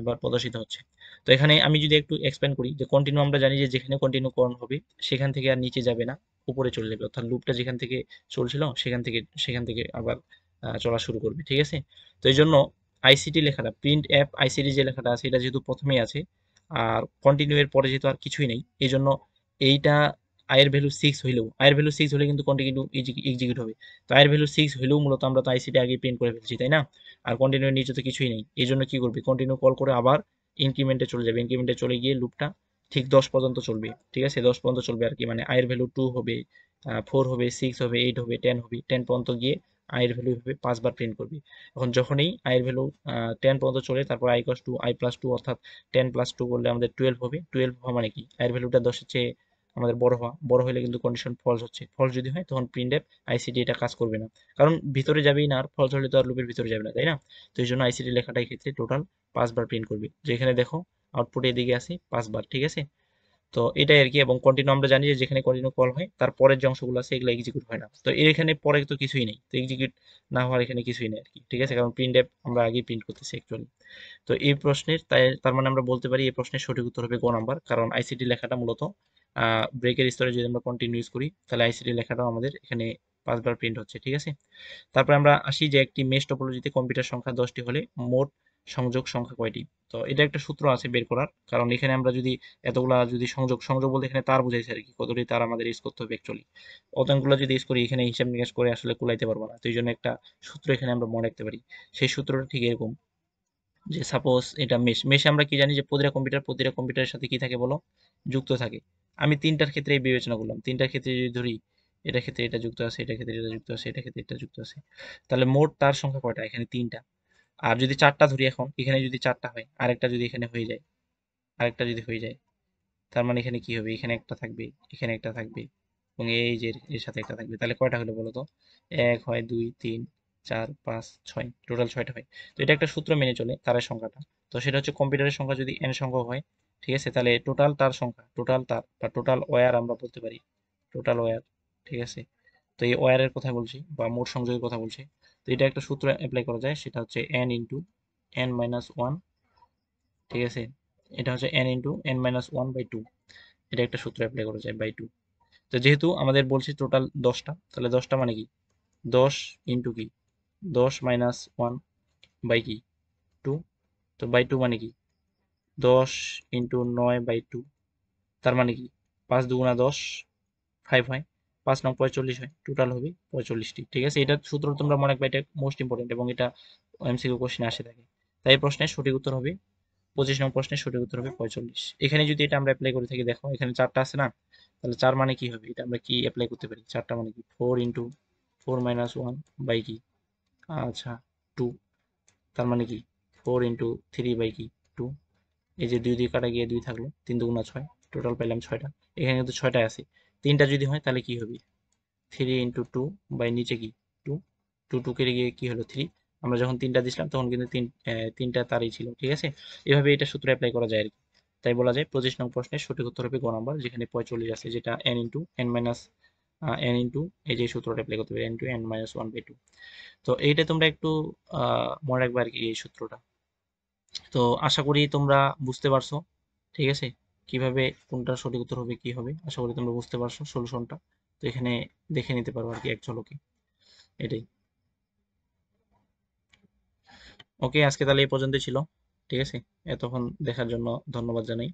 বার প্রদর্শিত হচ্ছে। তো এখানে আমি যদি একটু এক্সপ্লেন করি, যে কন্টিনিউ আমরা জানি যে যেখানে কন্টিনিউ করন হবে সেখান থেকে আর নিচে যাবে না, উপরে চলে যাবে, অর্থাৎ লুপটা যেখান থেকে চলছিল সেখান থেকে আবার চলা শুরু করবে, ঠিক আছে। তো এই জন্য আইসিটি লেখাটা, প্রিন্ট অ্যাপ আইসিটি যে লেখাটা আছে এটা যেহেতু প্রথমেই আছে, আর কন্টিনিউ এর পরে যেহেতু আর কিছুই নেই, এই জন্য এইটা আয়ের ভ্যালু 6 হইলেও, আয়ের ভ্যালু 6 হলে কিন্তু কন্টিনিউ এক্সিকিউট হবে। তো আয়ের ভ্যালু 6 হইলেও মূলত আমরা তো আইসিটি আগে প্রিন্ট করে ফেলছি, তাই না। আর কন্টিনিউ নিচে তো কিছুই নেই, এই জন্য কি করবে, কন্টিনিউ কল করে আবার ইনক্রিমেন্টে চলে যাবে, ইনক্রিমেন্টে চলে গিয়ে লুপটা ঠিক 10 পর্যন্ত চলবে, ঠিক আছে, 10 পর্যন্ত চলবে আর কি, মানে আয়ের ভ্যালু 2 হবে, 4 হবে, 6 হবে, 8 হবে, 10 হবে, 10 পর্যন্ত গিয়ে আয়ের ভ্যালু হবে 5বার প্রিন্ট করবে। এখন যখনই আয়ের ভ্যালু 10 পর্যন্ত চলে, তারপর I goes to I plus 2, অর্থাৎ 10 প্লাস 2 করলে আমাদের 12 হবে। 12 হওয়া মানে কি, আয়ের ভ্যালুটা 10 এর চেয়ে আমাদের বড় হলে কিন্তু কন্ডিশন ফলস হচ্ছে। ফলস যদি হয় তখন প্রিন্টএফ আইসিটি এটা কাজ করবে না, কারণ ভিতরে যাবেই না, আর ফলস হলে তো আর লুপের ভিতরে যাবে না, তাই না? তো এই জন্য আইসিটি লেখাটা ক্ষেত্রে টোটাল 5 বার প্রিন্ট করবে। যেখানে দেখো আউটপুটে এদিকে আসে 5 বার, ঠিক আছে? তো এটাই আর কি। এবং কন্টিনিউ আমরা জানি যে যেখানে কন্টিনিউ কল হয় তার পরের যে অংশগুলো আছে এগুলো এক্সিকিউট হয় না। তো এর এখানে পরে তো কিছুই নেই, তো এক্সিকিউট না হওয়ার এখানে কিছুই নেই আর কি, ঠিক আছে? কারণ প্রিন্টএফ আমরা আগেই প্রিন্ট করতেছি অ্যাকচুয়ালি। তো এই প্রশ্নের তার মানে আমরা বলতে পারি এই প্রশ্নের সঠিক উত্তর হবে গ নাম্বার, কারণ আইসিটি লেখাটা মূলত ব্রেকের স্তরে যদি আমরা কন্টিনিউ ইউজ করি তাহলে আইসিটি লেখাটাও আমাদের এখানে 5 বার প্রিন্ট হচ্ছে, ঠিক আছে? তারপর আমরা আসি যে একটি মেশ টপোলজিতে কম্পিউটার সংখ্যা 10টি হলে মোট সংযোগ সংখ্যা কয়টি? তো এটা একটা সূত্র আছে বের করার, কারণ এখানে আমরা যদি এতগুলা যদি সংযোগ বলতে এখানে তার বুঝাইছে আর কি, কতটি তার আমাদের ইউজ করতে হবে অ্যাকচুয়ালি। অতগুলো যদি ইউজ করি এখানে হিসাব নিকাশ করে আসলে কুলাইতে পারবো না, তো এই জন্য একটা সূত্র এখানে আমরা মনে রাখতে পারি। সেই সূত্রটা ঠিক এরকম যে সাপোজ এটা মেশে আমরা কি জানি যে প্রতিটা কম্পিউটারের সাথে কি থাকে বলো, যুক্ত থাকে। আমি তিনটার ক্ষেত্রে বিবেচনা করলাম, তিনটার ক্ষেত্রে যদি ধরি এটার ক্ষেত্রে এটা যুক্ত আছে, এটার ক্ষেত্রে এটা যুক্ত আছে, এটার ক্ষেত্রে এটা যুক্ত আছে, তাহলে মোট তার সংখ্যা কয়টা? এখানে 3টা। আর যদি 4টা ধরি, এখন এখানে যদি 4টা হয়, আরেকটা যদি এখানে হয়ে যায়, আরেকটা যদি হয়ে যায়, তার মানে এখানে কি হবে? এখানে একটা থাকবে, এখানে একটা থাকবে, এবং এই যে এর সাথে একটা থাকবে। তাহলে কয়টা হলো বলো তো? 1 হয়, 2 3 4 5 6, টোটাল 6টা হয়। তো এটা একটা সূত্র মেনে চলে তারের সংখ্যাটা। তো সেটা হচ্ছে কম্পিউটারের সংখ্যা যদি n সংখ্যক হয়, ঠিক আছে, তাহলে টোটাল তার সংখ্যা, টোটাল তার বা টোটাল ওয়্যার আমরা বলতে পারি, টোটাল ওয়্যার, ঠিক আছে? তো এই ওয়্যারের কথা বলছি বা মোট সংযোগের কথা বলছি। তো এটা একটা সূত্র অ্যাপ্লাই করা যায়, সেটা হচ্ছে n into n minus one, ঠিক আছে? এটা হচ্ছে n into n minus one by two. এটা একটা সূত্র অ্যাপ্লাই করা যায় বাই টু। তো যেহেতু আমাদের বলছি টোটাল 10টা, তাহলে 10টা মানে কি 10 ইন্টু কি 10 মাইনাস ওয়ান বাই কি টু। তো বাই টু মানে কি 10 ইন্টু 9 বাই টু, তার মানে কি 5 দুগুণা 10, 5 হয়, 5 নং 45 হয়, টোটাল হবে 45টি, ঠিক আছে? এটা সূত্র তোমরা মনে রাখবে, এটা মোস্ট ইম্পর্টেন্ট এবং এটা এমসিকিউ কোশ্চেনে আসে থাকে। তাই এই প্রশ্নের সঠিক উত্তর হবে 25 নং প্রশ্নের সঠিক উত্তর হবে 45। এখানে যদি এটা আমরা অ্যাপ্লাই করে থাকি, দেখো এখানে 4টা আছে না, তাহলে 4 মানে কি হবে? এটা আমরা কি অ্যাপ্লাই করতে পারি? 4টা মানে কি 4 ইন্টু 4 মাইনাস ওয়ান বাই কি, আচ্ছা, টু। তার মানে কি 4 ইন্টু থ্রি বাই কি টু। এই যে 2 2 কাটা গিয়ে 2 থাকলো, 3 দুগুণা 6, টোটাল পেলাম 6টা। এখানে কিন্তু 6টায় আছে, 3টা যদি হয় তাহলে কি হবে? 3 ইন্টু টু বাই নিচে কি টু, টু টু কেটে গিয়ে কি হলো 3। আমরা যখন 3টা দিছিলাম তখন কিন্তু 3টা তারই ছিল, ঠিক আছে? এভাবে এটা সূত্র অ্যাপ্লাই করা যায় আর কি। তাই বলা যায় 25 নং প্রশ্নের সঠিক উত্তর হবে গ নাম্বার, যেখানে 45 আছে, যেটা n into n minus n into এই যে সূত্রটা অ্যাপ্লাই করতে হবে n to n minus one by two. তো এইটা তোমরা একটু মনে রাখবে আর কি এই সূত্রটা। তো আশা করি তোমরা বুঝতে পারছো, ঠিক আছে? কিভাবে কোনটা সঠিক উত্তর হবে কি হবে, আশা করি তোমরা বুঝতে পারছো সলিউশনটা। তো এখানে দেখে নিতে পারো আর কি এক ঝলকে, এটাই। ওকে, আজকে তাহলে এই পর্যন্তই ছিল, ঠিক আছে? এতক্ষণ দেখার জন্য ধন্যবাদ জানাই।